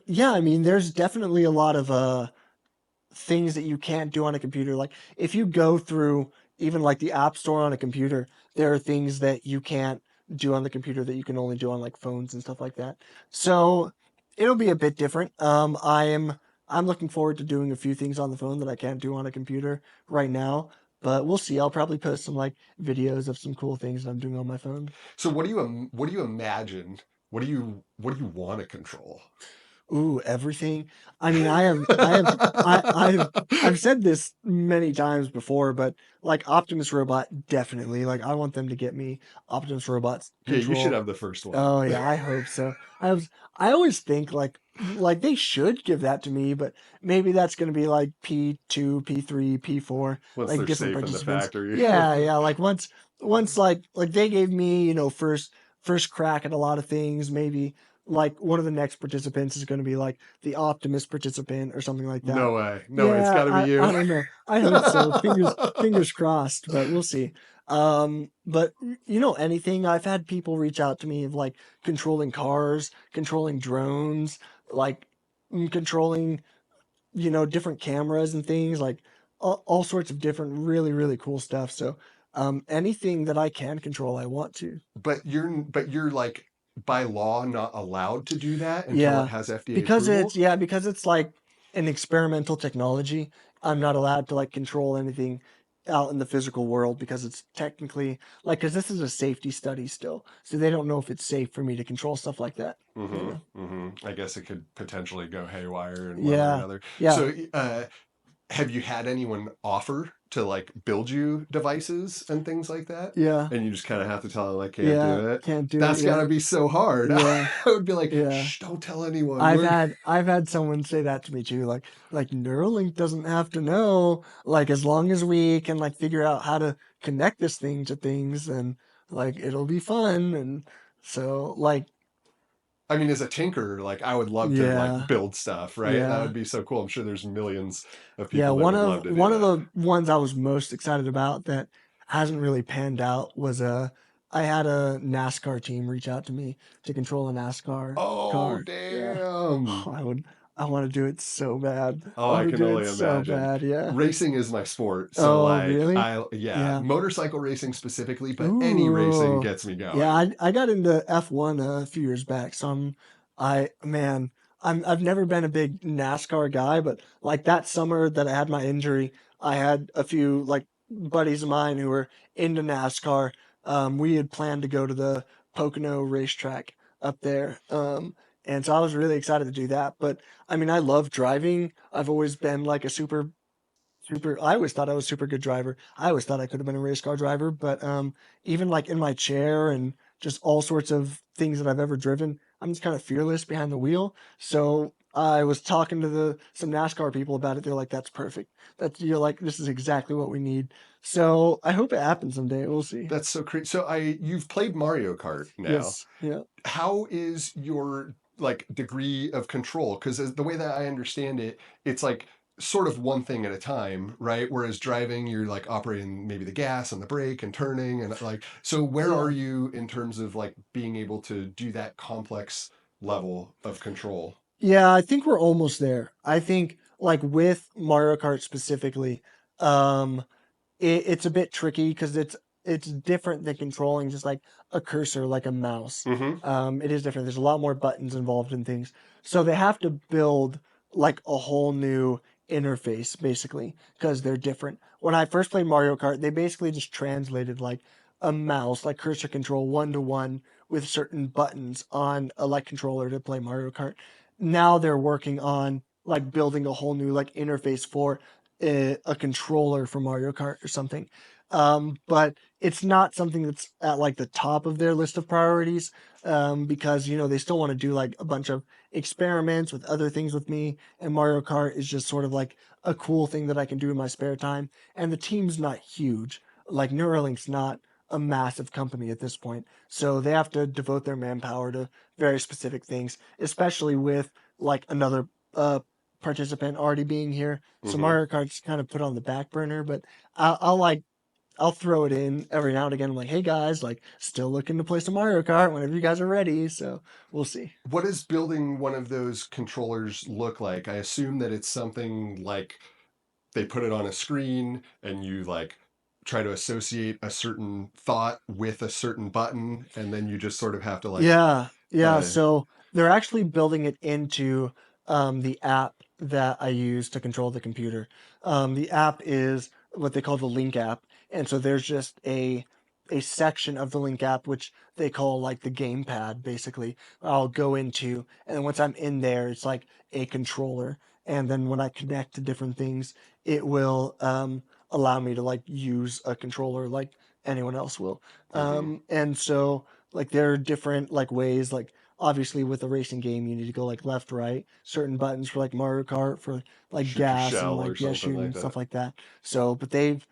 S1: Yeah, I mean, there's definitely a lot of things that you can't do on a computer. Like if you go through even like the app store on a computer, there are things that you can't do on the computer that you can only do on like phones and stuff like that. So it'll be a bit different. I'm looking forward to doing a few things on the phone that I can't do on a computer right now. But we'll see. I'll probably post some like videos of some cool things that I'm doing on my phone.
S2: So what do you imagine? What do you want to control?
S1: Ooh, everything. I mean, I've said this many times before, but like Optimus Robot, definitely. Like I want them to get me Optimus Robot's
S2: Yeah, you should
S1: control.
S2: have the first one.
S1: Oh yeah, I hope so. I always think like they should give that to me, but maybe that's gonna be like P2, P3, P4,
S2: Once
S1: like
S2: they're
S1: different
S2: safe in the
S1: participants.
S2: factory.
S1: Yeah, yeah. Like once like they gave me, first crack at a lot of things, maybe like one of the next participants is gonna be like the Optimus participant or something like that.
S2: No way. No way. It's
S1: Yeah,
S2: got to be
S1: I
S2: you.
S1: don't know. I hope so. Fingers crossed, but we'll see. But anything. I've had people reach out to me of like controlling cars, controlling drones, like controlling, different cameras and things, like all sorts of different really, really cool stuff. So, anything that I can control, I want to.
S2: But you're like by law not allowed to do that until it
S1: Yeah,
S2: has FDA
S1: because it's
S2: approval.
S1: yeah, because it's like an experimental technology. I'm not allowed to like control anything out in the physical world because it's technically like because this is a safety study still, so they don't know if it's safe for me to control stuff like that.
S2: Mm-hmm.
S1: Yeah,
S2: Mm-hmm. I guess it could potentially go haywire in one way or
S1: yeah,
S2: another.
S1: yeah,
S2: So, have you had anyone offer to like build you devices and things like that?
S1: yeah,
S2: And you just kind of have to tell them I can't
S1: yeah.
S2: do it.
S1: Can't do it.
S2: That's got to
S1: Yeah,
S2: be so hard. I
S1: yeah,
S2: would be like,
S1: yeah.
S2: shh, don't tell anyone.
S1: I've had someone say that to me too, like Neuralink doesn't have to know, like as long as we can like figure out how to connect this thing to things, and like it'll be fun, and so like
S2: I mean, as a tinker, like I would love to like
S1: Yeah,
S2: build stuff, right? That would
S1: yeah.
S2: be so cool. I'm sure there's millions of
S1: Yeah,
S2: people that would love to do
S1: one of
S2: that.
S1: the ones I was most excited about that hasn't really panned out was I had a NASCAR team reach out to me to control a NASCAR
S2: Oh,
S1: car. Yeah.
S2: damn.
S1: Oh, I want to do it so bad. I
S2: Oh, I
S1: want to
S2: can
S1: do it
S2: only
S1: so
S2: imagine.
S1: bad. Yeah.
S2: Racing is my sport. So
S1: Oh,
S2: like
S1: really?
S2: yeah,
S1: Yeah.
S2: motorcycle racing specifically, but any racing
S1: Ooh.
S2: gets me
S1: Yeah,
S2: going.
S1: I got into F1 a few years back. So man, I've never been a big NASCAR guy, but like that summer that I had my injury, I had a few like buddies of mine who were into NASCAR. We had planned to go to the Pocono racetrack up there. And so I was really excited to do that. But I mean, I love driving. I've always been like a super, I always thought I was a super good driver. I always thought I could have been a race car driver, but even like in my chair and just all sorts of things that I've ever driven, I'm just kind of fearless behind the wheel. So I was talking to some NASCAR people about it. They're like, "That's perfect. That's you're like, this is exactly what we need." So I hope it happens someday. We'll see.
S2: That's so crazy. So you've played Mario Kart now.
S1: Yes. Yeah.
S2: How is your like degree of control? Because the way that I understand it, it's like sort of one thing at a time, right? Whereas driving, you're like operating maybe the gas and the brake and turning and like. So where are
S1: Yeah.
S2: you in terms of like being able to do that complex level of control?
S1: Yeah, I think we're almost there. I think like with Mario Kart specifically, um, it's a bit tricky because it's different than controlling just like a cursor, like a mouse.
S2: Mm-hmm.
S1: It is different. There's a lot more buttons involved in things, so they have to build like a whole new interface basically because they're different. When I first played Mario Kart, they basically just translated like a mouse, like cursor control, one to one with certain buttons on a like controller to play Mario Kart. Now they're working on like building a whole new like interface for a controller for Mario Kart or something. But it's not something that's at like the top of their list of priorities because you know they still want to do like a bunch of experiments with other things with me, and Mario Kart is just sort of like a cool thing that I can do in my spare time. And the team's not huge. Like Neuralink's not a massive company at this point, so they have to devote their manpower to very specific things, especially with like another participant already being here. So
S2: Mm-hmm.
S1: Mario Kart's kind of put on the back burner, but I'll like I'll throw it in every now and again. I'm like, hey guys, like still looking to play some Mario Kart whenever you guys are ready. So we'll see.
S2: What does building one of those controllers look like? I assume that it's something like they put it on a screen and you like try to associate a certain thought with a certain button and then you just sort of have to like
S1: Yeah, yeah.
S2: uh
S1: So they're actually building it into the app that I use to control the computer. The app is what they call the Link app, and so there's just a section of the Link app which they call like the gamepad. Basically, I'll go into, and then once I'm in there, it's like a controller, and then when I connect to different things, it will allow me to like use a controller like anyone else will.
S2: mhm.
S1: And so like there are different like ways like obviously with a racing game you need to go like left right certain buttons for like Mario Kart for like
S2: Shoot your
S1: gas and
S2: shell or
S1: like yeah
S2: something
S1: shooting
S2: like
S1: and
S2: that.
S1: stuff like that. So but they've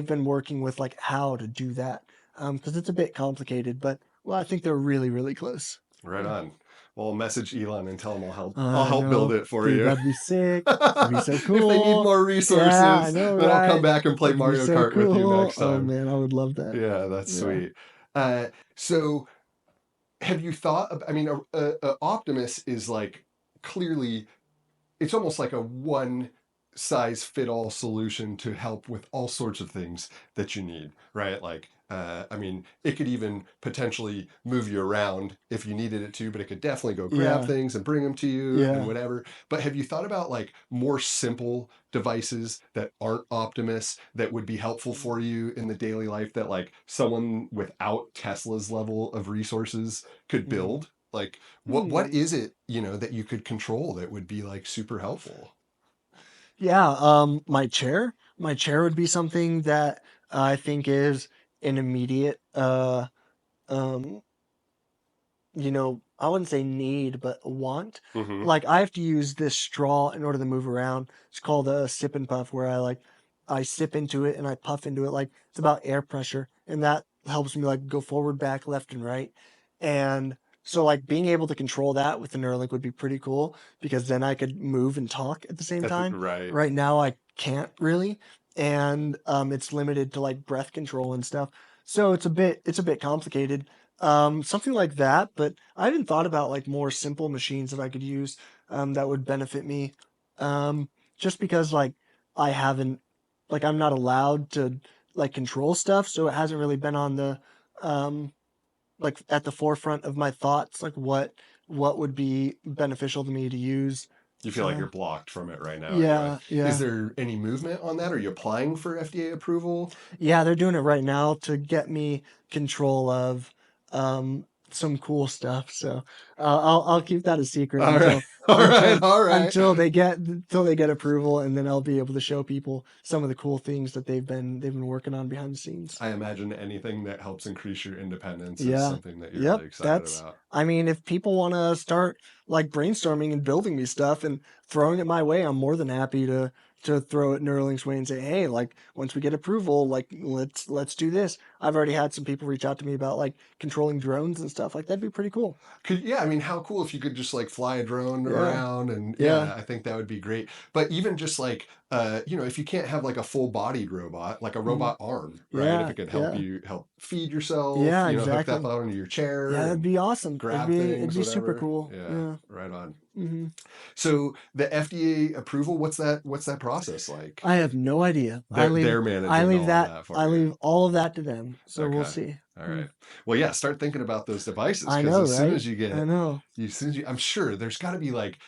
S1: been working with like how to do that because it's a bit complicated, but well I think they're really close.
S2: Right
S1: Yeah.
S2: on. Well, I'll message Elon and tell him I'll
S1: I
S2: help build
S1: know,
S2: it for
S1: dude,
S2: you.
S1: that'd be sick. That'd be so
S2: If they need
S1: cool.
S2: more
S1: Yeah, I
S2: resources,
S1: know,
S2: then I'll come
S1: right?
S2: back and play
S1: That'd be
S2: Mario
S1: so
S2: Kart with you
S1: cool.
S2: next
S1: Oh
S2: time.
S1: man, I would love that.
S2: Yeah, that's
S1: Yeah.
S2: sweet. So have you thought I mean Optimus is like clearly it's almost like a one size fit all solution to help with all sorts of things that you need, right? Like, I mean, it could even potentially move you around if you needed it to, but it could definitely go grab
S1: Yeah.
S2: things and bring them to you and
S1: Yeah.
S2: whatever. But have you thought about like more simple devices that aren't Optimus that would be helpful for you in the daily life that like someone without Tesla's level of resources could
S1: Hmm.
S2: build? Like, what
S1: Hmm.
S2: is it, that you could control that would be like super helpful?
S1: Yeah, my chair would be something that I think is an immediate, um, I wouldn't say need, but a want.
S2: Mm-hmm.
S1: Like I have to use this straw in order to move around. It's called a sip and puff, where I sip into it and I puff into it. Like it's about air pressure, and that helps me like go forward, back, left, and right. And So like being able to control that with the Neuralink would be pretty cool because then I could move and talk at the same time.
S2: Right.
S1: Right now I can't really, and it's limited to like breath control and stuff. So it's a bit complicated. Something like that, but I haven't thought about like more simple machines that I could use that would benefit me. Um, just because like I haven't like I'm not allowed to like control stuff, so it hasn't really been on the um like at the forefront of my thoughts, like what would be beneficial to me to use.
S2: You feel like you're blocked from it right now anyway.
S1: Yeah,
S2: Is
S1: yeah.
S2: there any movement on that? Are you applying for FDA approval?
S1: Yeah, they're doing it right now to get me control of some cool stuff. So I'll keep that a secret
S2: All right.
S1: until
S2: All right.
S1: until
S2: All right.
S1: until they get approval, and then I'll be able to show people some of the cool things that they've been working on behind the scenes.
S2: I imagine anything that helps increase your independence is
S1: Yeah.
S2: something that you're
S1: Yep.
S2: really excited
S1: That's,
S2: about.
S1: I mean, if people want to start like brainstorming and building me stuff and throwing it my way, I'm more than happy to throw it Neuralink's way and say, hey, like once we get approval, like let's do this. I've already had some people reach out to me about like controlling drones and stuff. Like that'd be pretty cool.
S2: Yeah, I mean, how cool if you could just like fly a drone
S1: Yeah.
S2: around and
S1: Yeah.
S2: yeah, I think that would be great. But even just like if you can't have like a full-bodied robot, like a
S1: Mhm.
S2: robot arm, right? If
S1: Yeah.
S2: it could help
S1: Yeah.
S2: you help feed yourself,
S1: Yeah,
S2: hook that
S1: exactly.
S2: out onto your
S1: Yeah,
S2: chair
S1: that'd
S2: and
S1: be awesome. It'd
S2: grab
S1: be it'd
S2: things,
S1: be super
S2: whatever.
S1: cool.
S2: Yeah,
S1: Yeah.
S2: right on.
S1: Hmm.
S2: So the FDA approval, what's that process like?
S1: I have no idea. I leave
S2: They're
S1: I
S2: managing
S1: leave
S2: all of
S1: that
S2: that
S1: I
S2: for you.
S1: leave all of that to them. So we'll
S2: Okay.
S1: see.
S2: All
S1: Hmm.
S2: right. Well, yeah, start thinking about those devices
S1: I
S2: because
S1: know,
S2: as soon
S1: right?
S2: as you
S1: I
S2: get,
S1: know.
S2: I'm sure there's got to be like,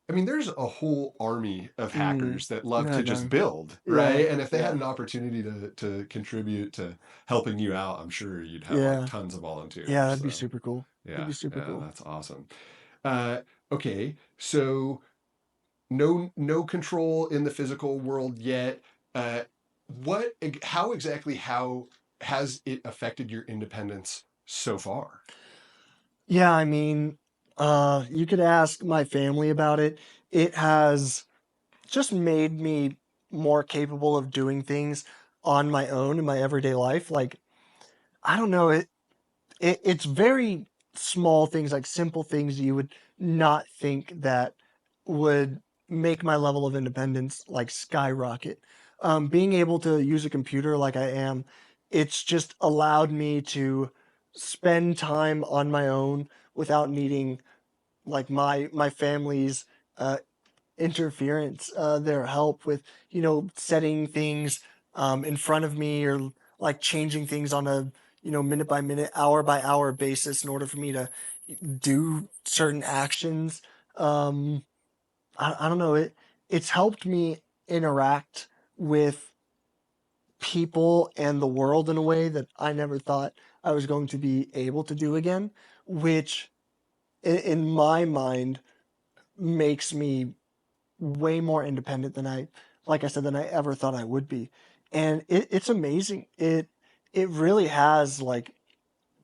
S2: I mean, there's a whole army of
S1: Mm.
S2: hackers that love
S1: No,
S2: to just
S1: no.
S2: build,
S1: Yeah,
S2: right? And if they had
S1: yeah,
S2: an opportunity to contribute to helping you out, I'm sure you'd have like
S1: yeah,
S2: tons of
S1: yeah.
S2: volunteers.
S1: That'd be
S2: So,
S1: super cool. That'd
S2: yeah,
S1: be super
S2: yeah,
S1: cool.
S2: that's awesome. Uh, okay, so no control in the physical world yet. Uh, how has it affected your independence so far?
S1: Yeah, I mean, you could ask my family about it. It has just made me more capable of doing things on my own in my everyday life. Like, I don't know, it's very small things, like simple things you would not think that would make my level of independence like skyrocket. Being able to use a computer like I am, it's just allowed me to spend time on my own without needing like my family's uh, interference, their help with, setting things in front of me or like changing things on a, minute by minute, hour by hour basis in order for me to do certain actions. Um, I don't know. It's helped me interact with people and the world in a way that I never thought I was going to be able to do again, which in my mind makes me way more independent than like I said, than I ever thought I would be. And it's amazing. It really has like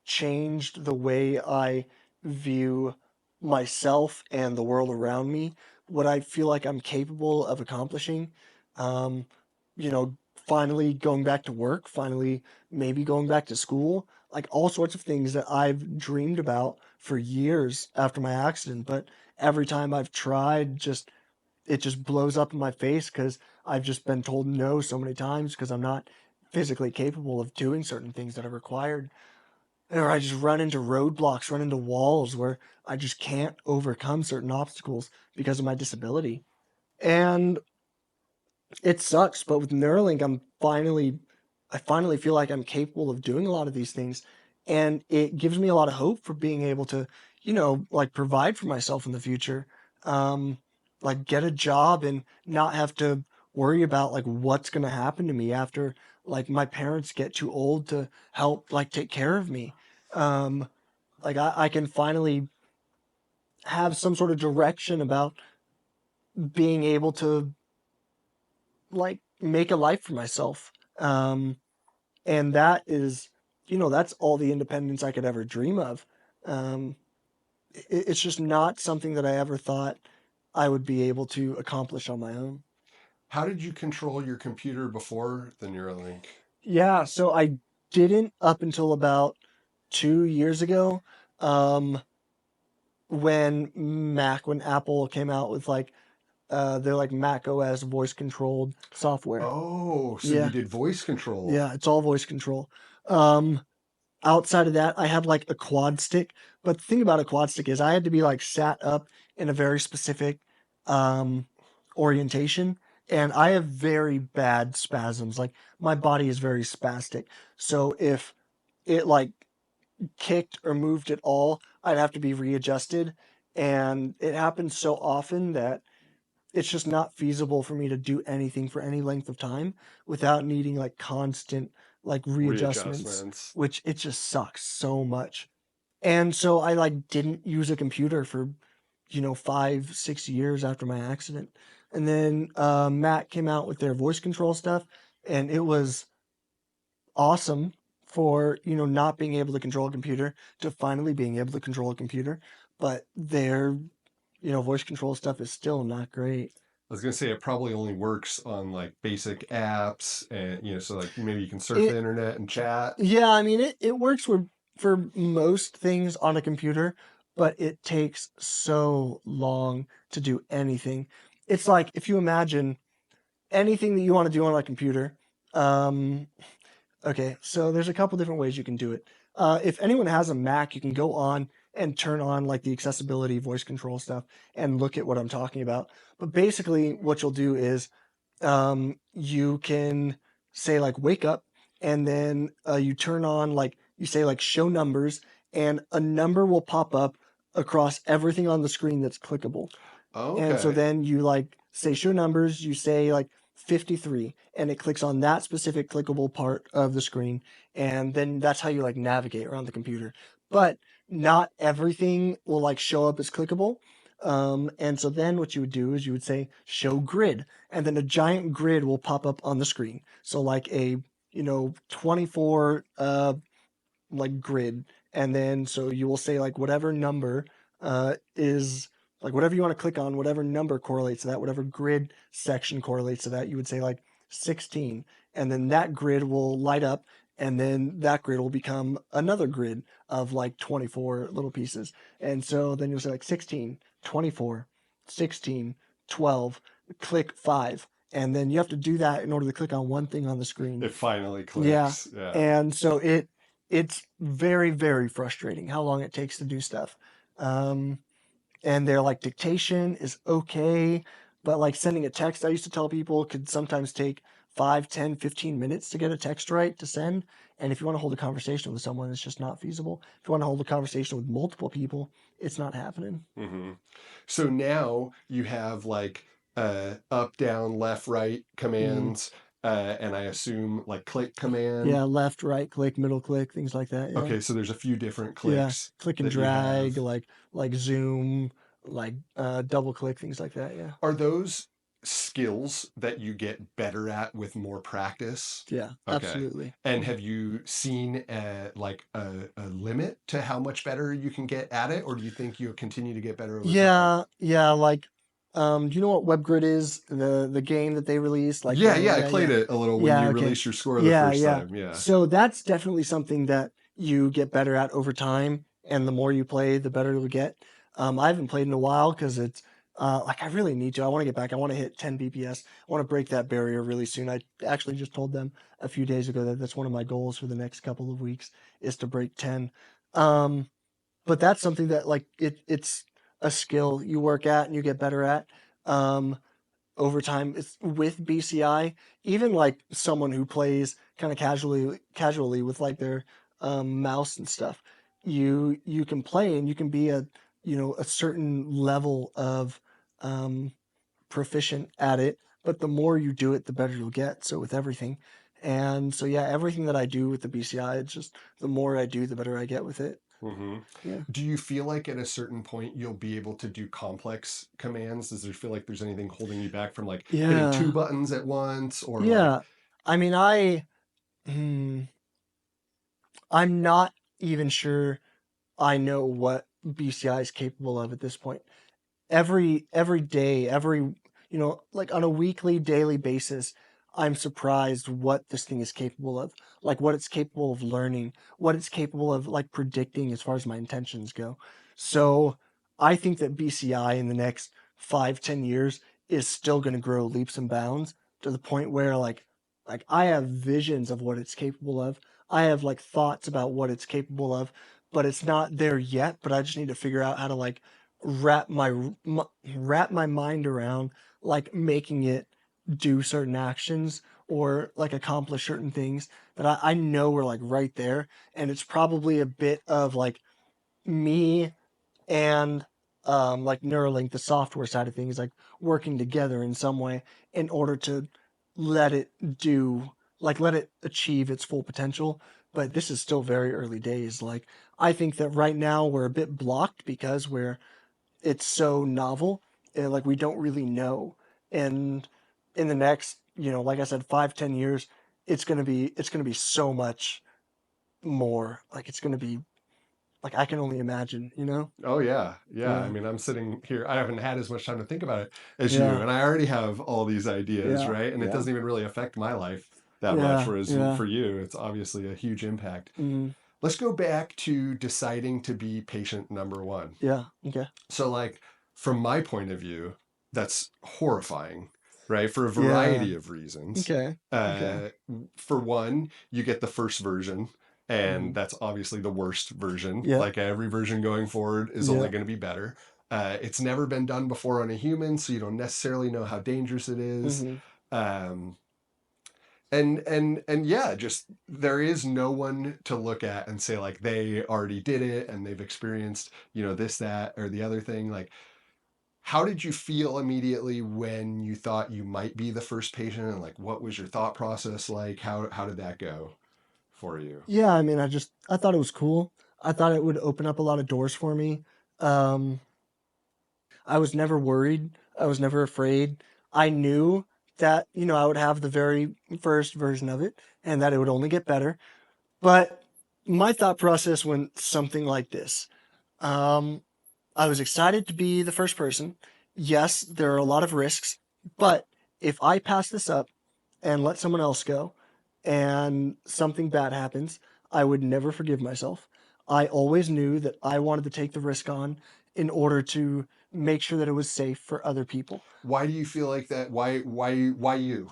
S1: changed the way I view myself and the world around me, what I feel like I'm capable of accomplishing. Um, finally going back to work, finally maybe going back to school, like all sorts of things that I've dreamed about for years after my accident. But every time I've tried, it just blows up in my face because I've just been told no so many times because I'm not physically capable of doing certain things that are required. Or I just run into roadblocks, run into walls where I just can't overcome certain obstacles because of my disability. And it sucks, but with Neuralink, I finally feel like I'm capable of doing a lot of these things, and it gives me a lot of hope for being able to, like provide for myself in the future, um, like get a job and not have to worry about like what's gonna happen to me after like my parents get too old to help like take care of me. Um, like I can finally have some sort of direction about being able to like make a life for myself. And that is, that's all the independence I could ever dream of. Um, it's just not something that I ever thought I would be able to accomplish on my own.
S2: How did you control your computer before the Neuralink?
S1: Yeah, so I didn't up until about 2 years ago. Um, when Apple came out with like they're like Mac OS voice controlled software.
S2: Oh, so you
S1: Yeah,
S2: did voice control.
S1: yeah, it's all voice control. Um, Outside of that, I had like a quad stick. But the thing about a quad stick is I had to be like sat up in a very specific um, orientation. And I have very bad spasms. Like my body is very spastic. So if it like kicked or moved at all, I'd have to be readjusted. And it happens so often that it's just not feasible for me to do anything for any length of time without needing like constant like readjustments,
S2: Readjustments.
S1: which it just sucks so much. And so I like didn't use a computer for 5, 6 years after my accident. And then Matt came out with their voice control stuff, and it was awesome for not being able to control a computer to finally being able to control a computer. But their voice control stuff is still not great.
S2: I was gonna say it probably only works on like basic apps, and so like maybe you can surf the
S1: It
S2: internet and chat.
S1: Yeah, I mean it works for most things on a computer, but it takes so long to do anything. It's like if you imagine anything that you want to do on a computer. Um, okay, so there's a couple different ways you can do it. If anyone has a Mac, you can go on and turn on like the accessibility voice control stuff and look at what I'm talking about. But basically, what you'll do is you can say like wake up, and then you turn on like you say like show numbers, and a number will pop up across everything on the screen that's clickable. And so
S2: Okay.
S1: then you like say show numbers, you say like 53, and it clicks on that specific clickable part of the screen. And then that's how you like navigate around the computer. But not everything will like show up as clickable. And so then what you would do is you would say show grid, and then a giant grid will pop up on the screen. So like a 24 like grid, and then so you will say like whatever number is like whatever you want to click on, whatever number correlates to that, whatever grid section correlates to that, you would say like 16, and then that grid will light up, and then that grid will become another grid of like 24 little pieces. And so then you'll say like 16, 24, 16, 12, click 5, and then you have to do that in order to click on one thing on the screen.
S2: It finally
S1: Yeah.
S2: clicks. Yeah.
S1: And so it's very, very frustrating how long it takes to do stuff. Um, and their like dictation is okay, but like sending a text, I used to tell people could sometimes take 5, 10, 15 minutes to get a text right to send. And if you want to hold a conversation with someone, it's just not feasible. If you want to hold a conversation with multiple people, it's not happening.
S2: hmm So now you have like up, down, left, right
S1: Mm.
S2: commands, and I assume like click command.
S1: Yeah, left, right click, middle click, things like that. Yeah.
S2: Okay, so there's a few different
S1: Yeah,
S2: clicks
S1: click and
S2: that you
S1: drag,
S2: have.
S1: like zoom, like double click, things like that. Yeah,
S2: Are those skills that you get better at with more practice?
S1: yeah,
S2: Okay.
S1: absolutely.
S2: And have you seen like a limit to how much better you can get at it, or do you think you'll continue to get better over time?
S1: Yeah, yeah. Like, do you know what WebGrid is? The game that they released? Like
S2: Yeah,
S1: the
S2: yeah, I
S1: yeah,
S2: played
S1: yeah,
S2: it a little when
S1: yeah.
S2: you
S1: Okay,
S2: released your score the
S1: yeah,
S2: first
S1: yeah.
S2: time. Yeah.
S1: So that's definitely something that you get better at over time, and the more you play, the better you'll get. I haven't played in a while because it's like I really need to. I want to get back. I want to hit 10 BPS. I want to break that barrier really soon. I actually just told them a few days ago that that's one of my goals for the next couple of weeks is to break 10. Um, but that's something that like it's a skill you work at and you get better at um over time. It's with BCI, even like someone who plays kind of casually with like their mouse and stuff, you can play and you can be a certain level of um proficient at it, but the more you do it the better you'll get, so with everything. And so yeah, everything that I do with the BCI, it's just the more I do the better I get with it.
S2: hmm
S1: Yeah.
S2: Do you feel like at a certain point you'll be able to do complex commands? Does there feel like there's anything holding you back from like hitting two
S1: Yeah.
S2: buttons at once or like,
S1: Yeah. I mean, hmm, I'm not even sure I know what BCI is capable of at this point. Every day, like on a weekly, daily basis, I'm surprised what this thing is capable of, like what it's capable of learning, what it's capable of like predicting as far as my intentions go. So I think that BCI in the next 5, 10 years is still going to grow leaps and bounds to the point where like I have visions of what it's capable of. I have like thoughts about what it's capable of, but it's not there yet. But I just need to figure out how to like wrap my wrap my mind around like making it do certain actions or like accomplish certain things that I know are like right there. And it's probably a bit of like me and like Neuralink, the software side of things, like working together in some way in order to let it do, like let it achieve its full potential. But this is still very early days. Like I think that right now we're a bit blocked because it's so novel and like we don't really know. And in the next, like I said, 5, 10 years, it's gonna be so much more. Like it's gonna be like I can only imagine.
S2: Oh yeah, yeah. I
S1: Yeah.
S2: mean, I'm sitting here. I haven't had as much time to think about it as you,
S1: Yeah.
S2: and I already have all these ideas,
S1: Yeah.
S2: right? And it
S1: Yeah.
S2: doesn't even really affect my life that much.
S1: Yeah.
S2: Whereas
S1: Yeah.
S2: for you, it's obviously a huge impact.
S1: Mm,
S2: Let's go back to deciding to be patient number one.
S1: yeah. Okay.
S2: So, like, from my point of view, that's horrifying, right? For a
S1: Yeah.
S2: variety of reasons.
S1: Okay. Okay.
S2: Uh, for one, you get the first version, and
S1: Mm,
S2: that's obviously the worst version.
S1: yep.
S2: Like every version going forward is only
S1: Yep.
S2: going to be better. It's never been done before on a human, so you don't necessarily know how dangerous it is.
S1: Mm-hmm.
S2: Um, and yeah, just there is no one to look at and say like they already did it and they've experienced, this, that, or the other thing. Like, how did you feel immediately when you thought you might be the first patient, and like what was your thought process like? How did that go for you?
S1: Yeah. I mean, I thought it was cool. I thought it would open up a lot of doors for me. Um, I was never worried. I was never afraid. I knew that, I would have the very first version of it and that it would only get better. But my thought process went something like this. Um, I was excited to be the first person. Yes, there are a lot of risks, but if I pass this up and let someone else go and something bad happens, I would never forgive myself. I always knew that I wanted to take the risk on in order to make sure that it was safe for other people.
S2: Why do you feel like that? Why you?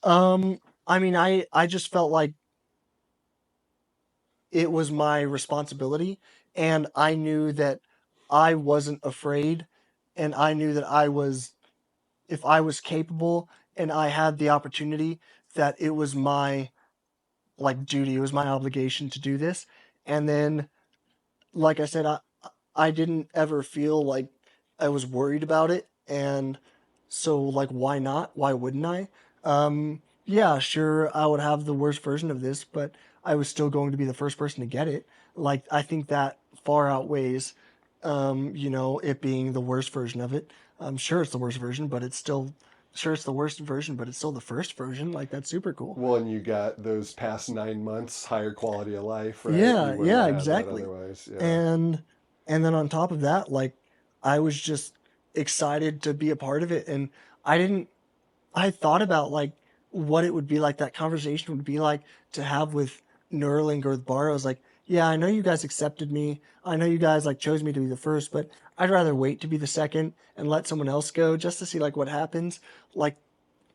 S1: Um, I mean, I just felt like it was my responsibility, and I knew that I wasn't afraid, and I knew that if I was capable and I had the opportunity, that it was my like duty, it was my obligation to do this. And then, like I said, I didn't ever feel like I was worried about it, and so like why not? Why wouldn't I? Yeah, sure, I would have the worst version of this, but I was still going to be the first person to get it. Like I think that far outweighs, it being the worst version of it. I'm sure it's the worst version, but it's still sure it's the worst version, but it's still the first version. Like that's super cool.
S2: Well, and you got those past 9 months higher quality of life, right? You
S1: Yeah,
S2: wouldn't
S1: yeah,
S2: have had that
S1: exactly.
S2: otherwise. Yeah.
S1: And and then on top of that, like I was just excited to be a part of it and I didn't I thought about like what it would be like that conversation would be like to have with Neuralink or with Bar. I was like, yeah, I know you guys accepted me. I know you guys like chose me to be the first, but I'd rather wait to be the second and let someone else go just to see like what happens. Like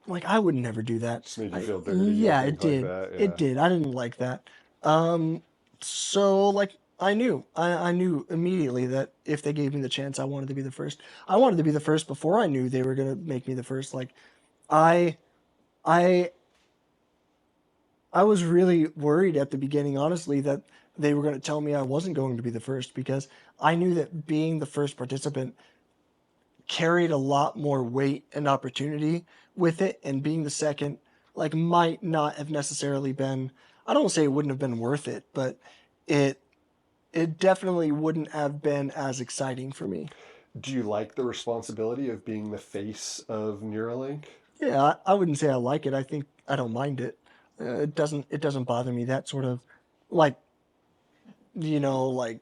S1: like I would never do that.
S2: Just made you
S1: I
S2: feel dirty to
S1: Yeah, it
S2: think like
S1: did.
S2: that.
S1: It
S2: Yeah.
S1: did. I didn't like that. Um so like I knew immediately that if they gave me the chance I wanted to be the first. I wanted to be the first before I knew they were going to make me the first. Like I I I was really worried at the beginning honestly that they were going to tell me I wasn't going to be the first because I knew that being the first participant carried a lot more weight and opportunity with it, and being the second like might not have necessarily been, I don't say it wouldn't have been worth it, but it it definitely wouldn't have been as exciting for me.
S2: Do you like the responsibility of being the face of Neuralink?
S1: Yeah, I wouldn't say I like it. I think I don't mind it. It doesn't bother me that sort of like like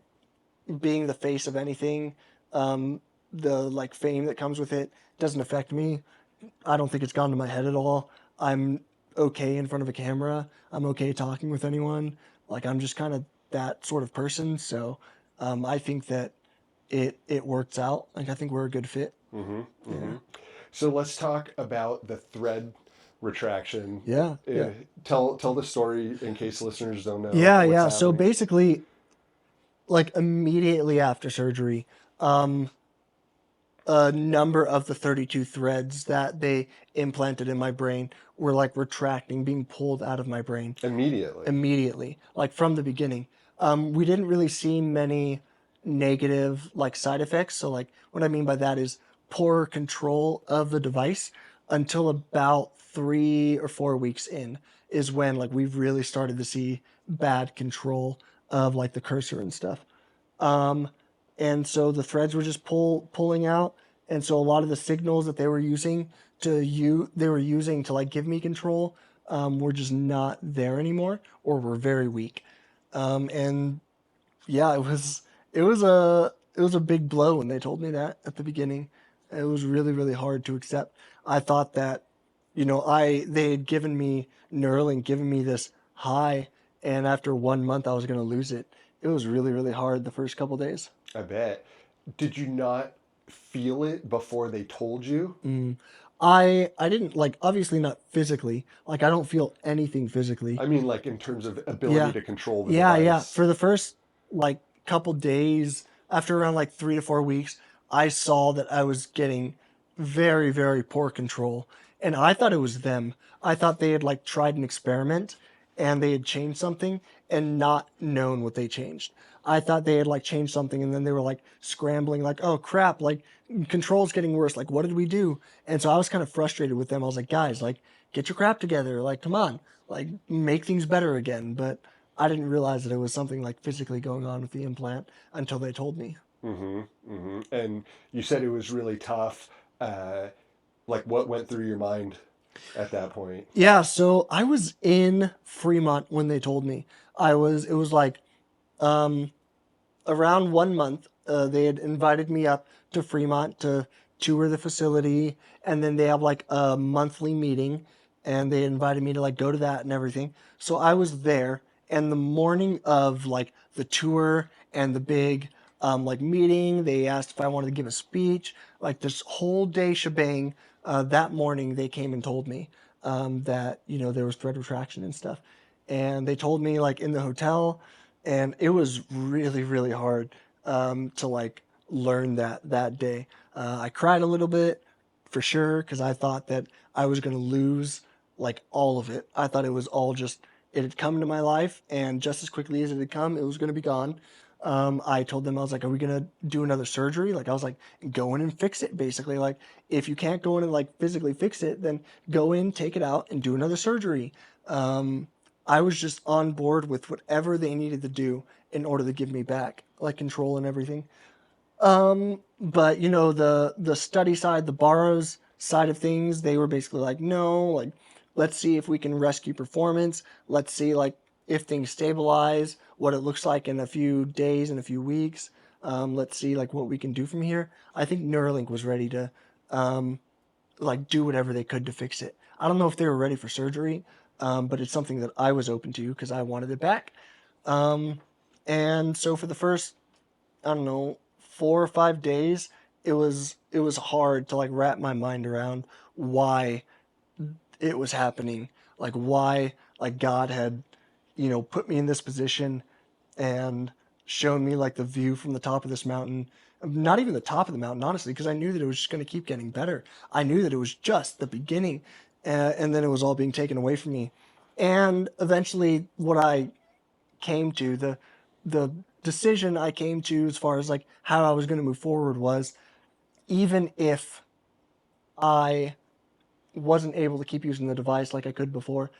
S1: being the face of anything. Um, the like fame that comes with it doesn't affect me. I don't think it's gone to my head at all. I'm okay in front of a camera. I'm okay talking with anyone. Like I'm just kind of that sort of person. So I think that it works out. Like I think we're a good fit. Yeah.
S2: So let's talk about the thread retraction.
S1: Yeah. Yeah.
S2: Tell the story in case listeners don't know
S1: Yeah.
S2: what's
S1: Yeah. So
S2: happening.
S1: basically, like immediately after surgery, um, a number of the 32 threads that they implanted in my brain were like retracting, being pulled out of my brain
S2: Immediately.
S1: immediately, like from the beginning. We didn't really see many negative like side effects. So like what I mean by that is poor control of the device until about 3 or 4 weeks in is when like we've really started to see bad control of like the cursor and stuff. Um, and so the threads were just pulling out, and so a lot of the signals that they were using they were using to like give me control, were just not there anymore, or were very weak. And yeah, it was a big blow when they told me that at the beginning. It was really really hard to accept. I thought that, they had given me Neuralink, given me this high, and after 1 month I was gonna lose it. It was really really hard the first couple days.
S2: I bet. Did you not feel it before they told you?
S1: I didn't, like, obviously not physically. Like I don't feel anything physically.
S2: I mean, like in terms of ability
S1: Yeah.
S2: to control the
S1: Yeah, yeah.
S2: device.
S1: For the first like couple days, after around like 3 to 4 weeks, I saw that I was getting very, very poor control. And I thought it was them. I thought they had like tried an experiment and they had changed something and not known what they changed. I thought they had like changed something and then they were like scrambling, like, oh crap, like control's getting worse. Like, what did we do? And so I was kind of frustrated with them. I was like, guys, like, get your crap together. Like, come on, like, make things better again. But I didn't realize that it was something like physically going on with the implant until they told me.
S2: And you said it was really tough. Uh, like, what went through your mind at that point?
S1: Yeah, so I was in Fremont when they told me. It was like, um, around 1 month, they had invited me up to Fremont to tour the facility, and then they have like a monthly meeting, and they invited me to like go to that and everything. So I was there, and the morning of like the tour and the big like meeting, they asked if I wanted to give a speech. Like this whole day shebang. That morning, they came and told me that there was thread retraction and stuff, and they told me like in the hotel, and it was really really hard to like learn that day. I cried a little bit for sure because I thought that I was going to lose like all of it. I thought it was all just it had come into my life, and just as quickly as it had come, it was going to be gone. I told them, I was like, "Are we gonna do another surgery?" Like I was like, "Go in and fix it." Basically, like if you can't go in and like physically fix it, then go in, take it out, and do another surgery. Um, I was just on board with whatever they needed to do in order to give me back like control and everything. But the study side, the borrows side of things, they were basically like, no, like let's see if we can rescue performance. Let's see like if things stabilize, what it looks like in a few days and a few weeks. Let's see like what we can do from here. I think Neuralink was ready to um, like do whatever they could to fix it. I don't know if they were ready for surgery, but it's something that I was open to because I wanted it back. Um, and so for the first, I don't know, 4 or 5 days, it was hard to like wrap my mind around why it was happening, like why like God had, put me in this position and shown me like the view from the top of this mountain. Not even the top of the mountain, honestly, because I knew that it was just going to keep getting better. I knew that it was just the beginning, and then it was all being taken away from me. And eventually, what I came to the decision I came to as far as like how I was going to move forward was, even if I wasn't able to keep using the device like I could before,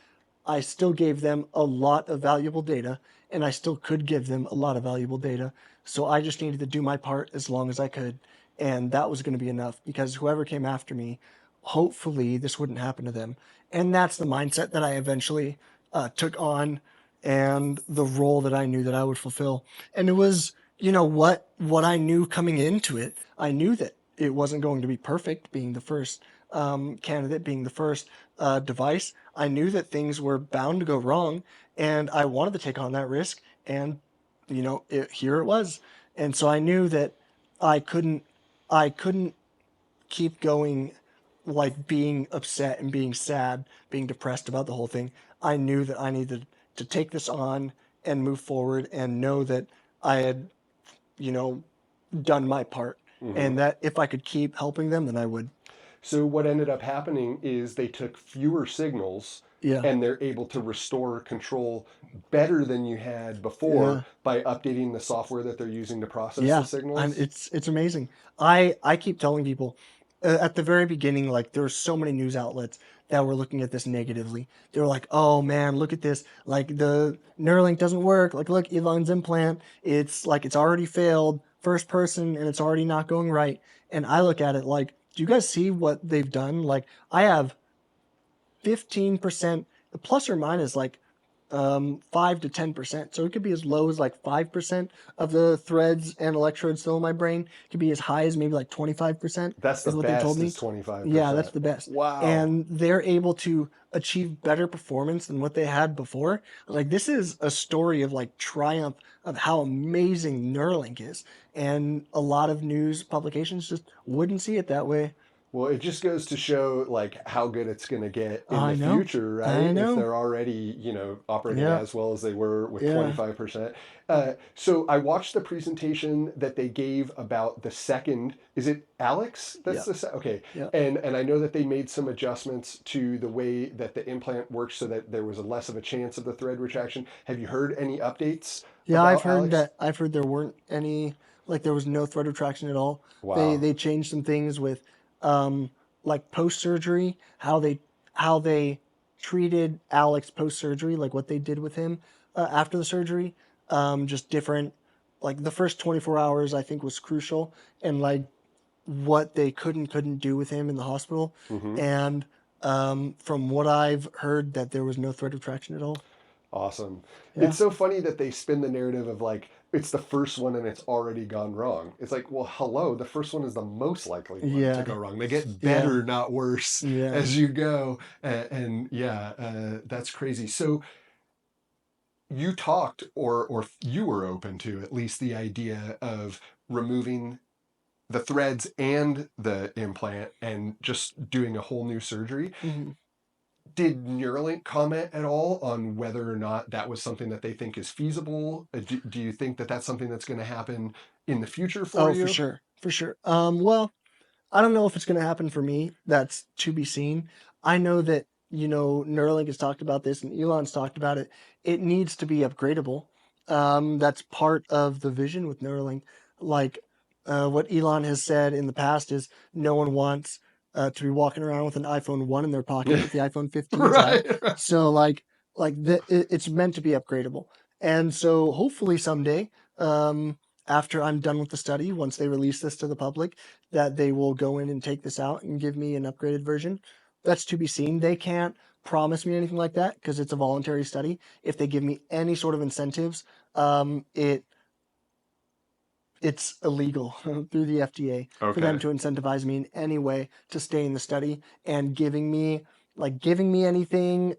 S1: I still gave them a lot of valuable data, and I still could give them a lot of valuable data. So I just needed to do my part as long as I could, and that was going to be enough because whoever came after me, hopefully this wouldn't happen to them. And that's the mindset that I eventually took on, and the role that I knew that I would fulfill. And it was, what I knew coming into it. I knew that it wasn't going to be perfect, being the first candidate, being the first device. I knew that things were bound to go wrong, and I wanted to take on that risk. And here it was. And so I knew that I couldn't I couldn't keep going, like being upset and being sad, being depressed about the whole thing. I knew that I needed to take this on and move forward and know that I had, you know, done my part,
S2: Mm-hmm.
S1: and that if I could keep helping them, then I would.
S2: So what ended up happening is they took fewer signals
S1: Yeah,
S2: and they're able to restore control better than you had before
S1: yeah,
S2: by updating the software that they're using to process the
S1: yeah.
S2: signals.
S1: It's amazing. I keep telling people at the very beginning, like there were so many news outlets that were looking at this negatively. They were like, "Oh man, look at this! Like the Neuralink doesn't work. Like look, Elon's implant. It's like it's already failed, first person, and it's already not going right." And I look at it like, do you guys see what they've done? Like I have 15% plus or minus like 5 to 10%. So it could be as low as like 5% of the threads and electrodes still in my brain. It could be as high as maybe like 25%
S2: That's the
S1: is what they told
S2: best is
S1: me. Yeah, that's
S2: 25%.
S1: the best.
S2: Wow.
S1: And they're able to achieve better performance than what they had before. Like this is a story of like triumph of how amazing Neuralink is. And a lot of news publications just wouldn't see it that way.
S2: Well, it just goes to show like how good it's going to get in the
S1: I know.
S2: future,
S1: I
S2: right? If
S1: know.
S2: they're already, operating
S1: Yeah.
S2: as well as they were with
S1: Yeah.
S2: 25%. So I watched the presentation that they gave about the second. Is it Alex?
S1: Yeah.
S2: Okay.
S1: Yeah.
S2: And I know that they made some adjustments to the way that the implant works so that there was a less of a chance of the thread retraction. Have you heard any updates
S1: Yeah, I've
S2: about
S1: heard
S2: Alex?
S1: that. I've heard there weren't any, like there was no thread retraction at all. They
S2: Wow.
S1: they changed some things with, um, like post surgery, how they treated Alex post surgery, like what they did with him after the surgery. Just different. Like the first 24 hours, I think was crucial, and like what they couldn't do with him in the hospital.
S2: Mm-hmm.
S1: And from what I've heard, that there was no thread retraction at all.
S2: Awesome.
S1: Yeah.
S2: It's so funny that they spin the narrative of like, it's the first one and it's already gone wrong. It's like, well, hello, the first one is the most likely one to
S1: Yeah.
S2: go wrong. They get
S1: Yeah.
S2: better, not worse,
S1: Yeah.
S2: as you go. And yeah, that's crazy. So you talked, or you were open to at least the idea of removing the threads and the implant and just doing a whole new surgery.
S1: Mhm.
S2: Did Neuralink comment at all on whether or not that was something that they think is feasible? Do you think that that's something that's going to happen in the future for
S1: Oh, for
S2: you?
S1: sure, for sure. Well, I don't know if it's going to happen for me. That's to be seen. I know that, Neuralink has talked about this and Elon's talked about it. It needs to be upgradable. That's part of the vision with Neuralink. Like, what Elon has said in the past is no one wants to be walking around with an iPhone 1 in their pocket if the iPhone 15's out.
S2: Right, right.
S1: So, it's meant to be upgradable. And so, hopefully, someday, after I'm done with the study, once they release this to the public, that they will go in and take this out and give me an upgraded version. That's to be seen. They can't promise me anything like that because it's a voluntary study. If they give me any sort of incentives, it's illegal through the FDA for them
S2: Okay.
S1: to incentivize me in any way to stay in the study, and giving me anything,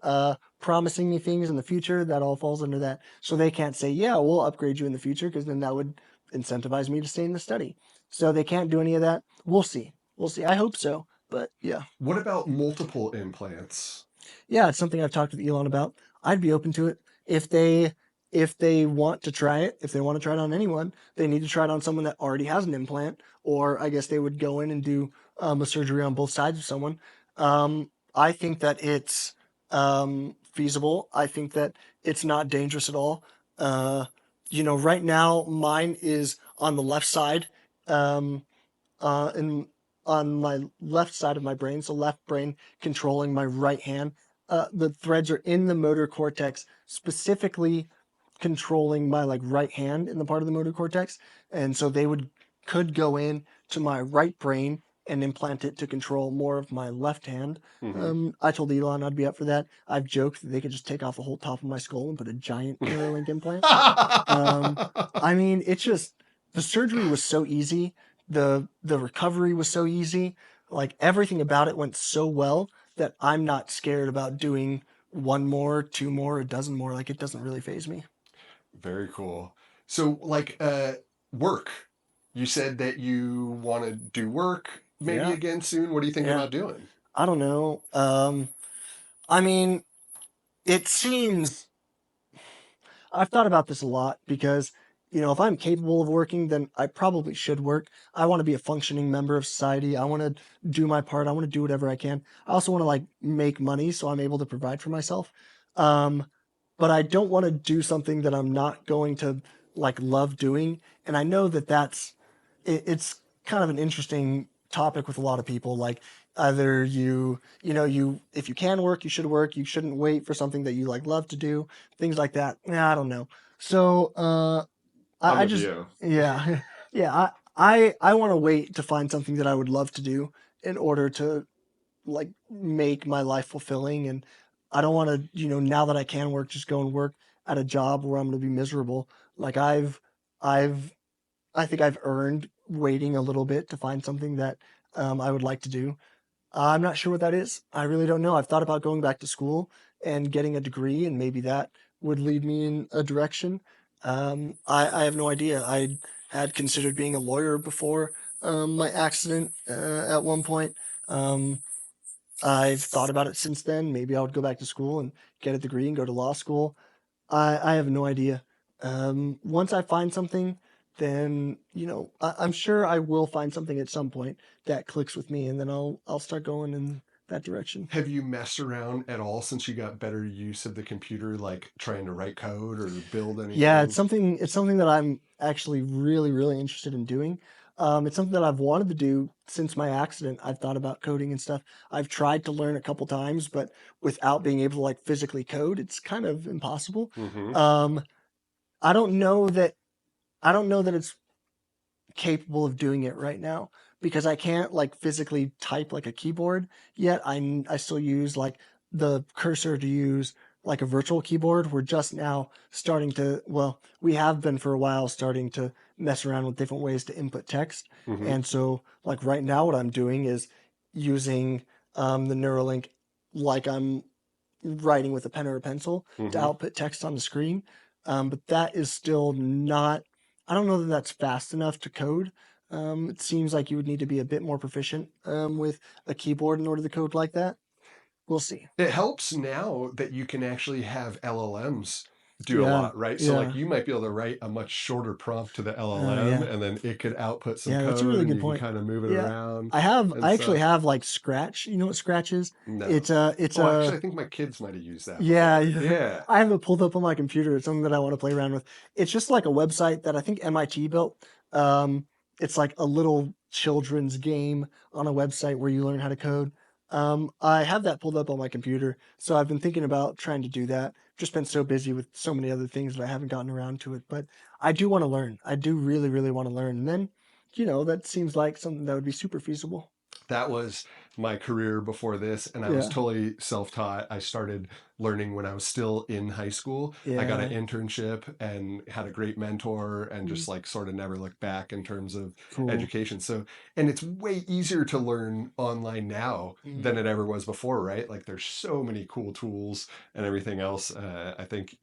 S1: promising me things in the future, that all falls under that. So they can't say, yeah, we'll upgrade you in the future, because then that would incentivize me to stay in the study. So they can't do any of that. We'll see. We'll see. I hope so. But yeah.
S2: What about multiple implants?
S1: Yeah, it's something I've talked with Elon about. I'd be open to it if they want to try it. If they want to try it on anyone, they need to try it on someone that already has an implant, or I guess they would go in and do a surgery on both sides of someone. I think that it's feasible. I think that it's not dangerous at all. Uh, right now mine is on the left side. Um, in on my left side of my brain, so left brain controlling my right hand. The threads are in the motor cortex, specifically controlling my like right hand in the part of the motor cortex, and so they could go in to my right brain and implant it to control more of my left hand.
S2: Mm-hmm.
S1: I told Elon I'd be up for that. I've joked that they could just take off the whole top of my skull and put a giant Neuralink implant. Um, I mean, it's just the surgery was so easy. The recovery was so easy. Like everything about it went so well that I'm not scared about doing one more, two more, a dozen more. Like it doesn't really phase me.
S2: Very cool. So, like, work. You said that you want to do work maybe
S1: Yeah,
S2: again soon. What are you thinking
S1: yeah.
S2: about doing?
S1: I don't know. I mean, it seems I've thought about this a lot because, if I'm capable of working, then I probably should work. I want to be a functioning member of society. I want to do my part. I want to do whatever I can. I also want to like make money so I'm able to provide for myself. Um, but I don't want to do something that I'm not going to like love doing. And I know that it's kind of an interesting topic with a lot of people. Like either if you can work, you should work. You shouldn't wait for something that you like love to do, things like that. Yeah, I don't know. So
S2: I'm
S1: I
S2: with
S1: just
S2: you.
S1: yeah yeah I want to wait to find something that I would love to do in order to like make my life fulfilling. And I don't want to now that I can work, just go and work at a job where I'm going to be miserable. Like I've I think I've earned waiting a little bit to find something that I would like to do. I'm not sure what that is. I really don't know. I've thought about going back to school and getting a degree, and maybe that would lead me in a direction. I have no idea. I had considered being a lawyer before my accident at one point. Um, I've thought about it since then. Maybe I would go back to school and get a degree and go to law school. I have no idea. Once I find something, then I'm sure I will find something at some point that clicks with me, and then I'll start going in that direction.
S2: Have you messed around at all since you got better use of the computer, like trying to write code or build
S1: Yeah,
S2: anything?
S1: it's something that I'm actually really really interested in doing. It's something that I've wanted to do since my accident. I've thought about coding and stuff. I've tried to learn a couple times, but without being able to like physically code, it's kind of impossible.
S2: Mm-hmm.
S1: Um, I don't know that I don't know that it's capable of doing it right now because I can't like physically type like a keyboard yet. I still use like the cursor to use like a virtual keyboard. We're just now starting to, well, we have been for a while starting to mess around with different ways to input text.
S2: Mm-hmm.
S1: And so like right now what I'm doing is using the Neuralink like I'm writing with a pen or a pencil to
S2: Mm-hmm.
S1: output text on the screen. But that is still not, I don't know that that's fast enough to code. It seems like you would need to be a bit more proficient with a keyboard in order to code like that. We'll see.
S2: It helps now that you can actually have LLMs do a
S1: Yeah,
S2: lot, right? So like
S1: yeah.
S2: you might be able to write a much shorter prompt to the LLM
S1: Yeah.
S2: and then it could output some
S1: Yeah, that's a
S2: code
S1: really
S2: and
S1: good
S2: you can
S1: point.
S2: kind of move it
S1: Yeah.
S2: around and
S1: I actually
S2: stuff.
S1: have like Scratch. You know what Scratch is?
S2: No.
S1: It's
S2: Oh, actually,
S1: a
S2: I think my kids might have used that
S1: Yeah,
S2: before.
S1: yeah.
S2: Yeah.
S1: I have it pulled up on my computer. It's something that I want to play around with. It's just like a website that I think MIT built. Um, it's like a little children's game on a website where you learn how to code. I have that pulled up on my computer, so I've been thinking about trying to do that. Just been so busy with so many other things that I haven't gotten around to it. But I do want to learn. I do really, really want to learn. And then, that seems like something that would be super feasible.
S2: That was my career before this, and I was
S1: Yeah,
S2: totally self-taught. I started learning when I was still in high school. I got an
S1: yeah.
S2: internship and had a great mentor and
S1: Mm,
S2: just like sort of never looked back in terms of
S1: cool.
S2: education. So, and it's way easier to learn online now
S1: Mm,
S2: than it ever was before, right? Like there's so many cool tools and everything else. I think,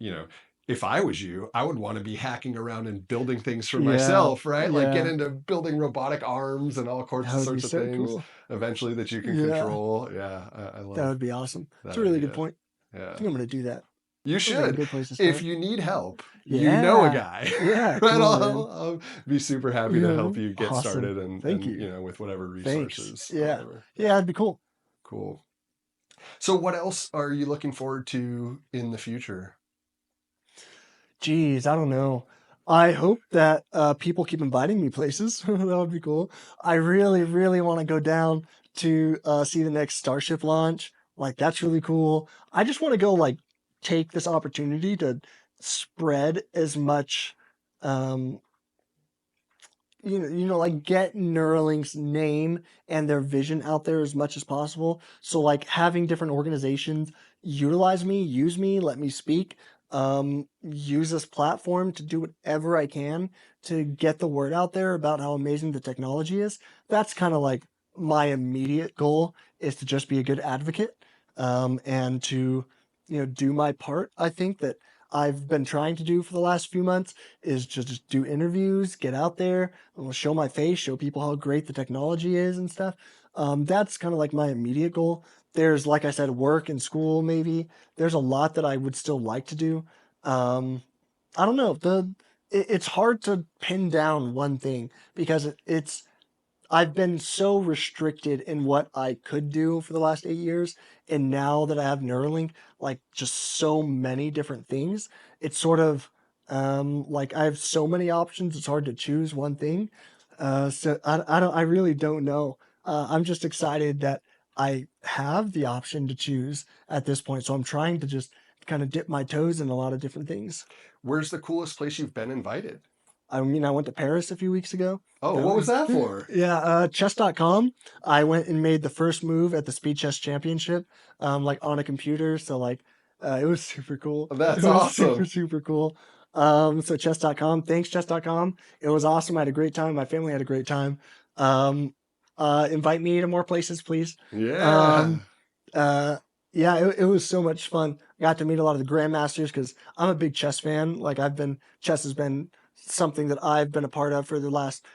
S2: if I was you, I would want to be hacking around and building things for
S1: yeah,
S2: myself, right? Like get
S1: yeah.
S2: into building robotic arms and all
S1: That would be
S2: sorts of
S1: so
S2: things
S1: cool.
S2: eventually that you can
S1: Yeah,
S2: control. Yeah, I
S1: that
S2: love
S1: would be awesome. It's
S2: that
S1: a really good
S2: idea.
S1: point. I
S2: Yeah.
S1: think I'm gonna do that.
S2: You
S1: Sounds like a
S2: should.
S1: good place to
S2: If
S1: start.
S2: you need help, you know a
S1: Yeah,
S2: guy.
S1: yeah,
S2: And
S1: cool, man.
S2: I'll be super happy to
S1: Yeah,
S2: help you get
S1: awesome.
S2: started and,
S1: Thank you.
S2: with whatever
S1: Thanks.
S2: resources or
S1: Yeah,
S2: whatever.
S1: yeah, that'd be cool.
S2: Cool. So what else are you looking forward to in the future?
S1: Geez, I don't know. I hope that people keep inviting me places. That would be cool. I really, really want to go down to see the next Starship launch. Like, that's really cool. I just want to go, like, take this opportunity to spread as much um, like get Neuralink's name and their vision out there as much as possible. So like having different organizations utilize me, use me, let me speak, use this platform to do whatever I can to get the word out there about how amazing the technology is. That's kind of like my immediate goal is to just be a good advocate, and to do my part. I think that I've been trying to do for the last few months is just do interviews, get out there, show my face, show people how great the technology is and stuff. That's kind of like my immediate goal. There's, like I said, work and school maybe. There's a lot that I would still like to do. Um, I don't know. It's hard to pin down one thing because it's I've been so restricted in what I could do for the last 8 years, and now that I have Neuralink, like just so many different things, it's sort of like I have so many options. It's hard to choose one thing. I really don't know. I'm just excited that I have the option to choose at this point. So I'm trying to just kind of dip my toes in a lot of different things.
S2: Where's the coolest place you've been invited?
S1: I mean, I went to Paris a few weeks ago.
S2: Oh,
S1: That
S2: what was
S1: was
S2: that for?
S1: yeah, chess.com. I went and made the first move at the speed chess championship, like on a computer. So like, it was super cool. It
S2: That's
S1: was super,
S2: awesome.
S1: super cool. So chess.com, thanks chess.com. It was awesome. I had a great time. My family had a great time. Um, invite me to more places, please.
S2: Yeah.
S1: Um, uh, yeah, it was so much fun. Got to meet a lot of the grandmasters because I'm a big chess fan. Like chess has been something that I've been a part of for the last,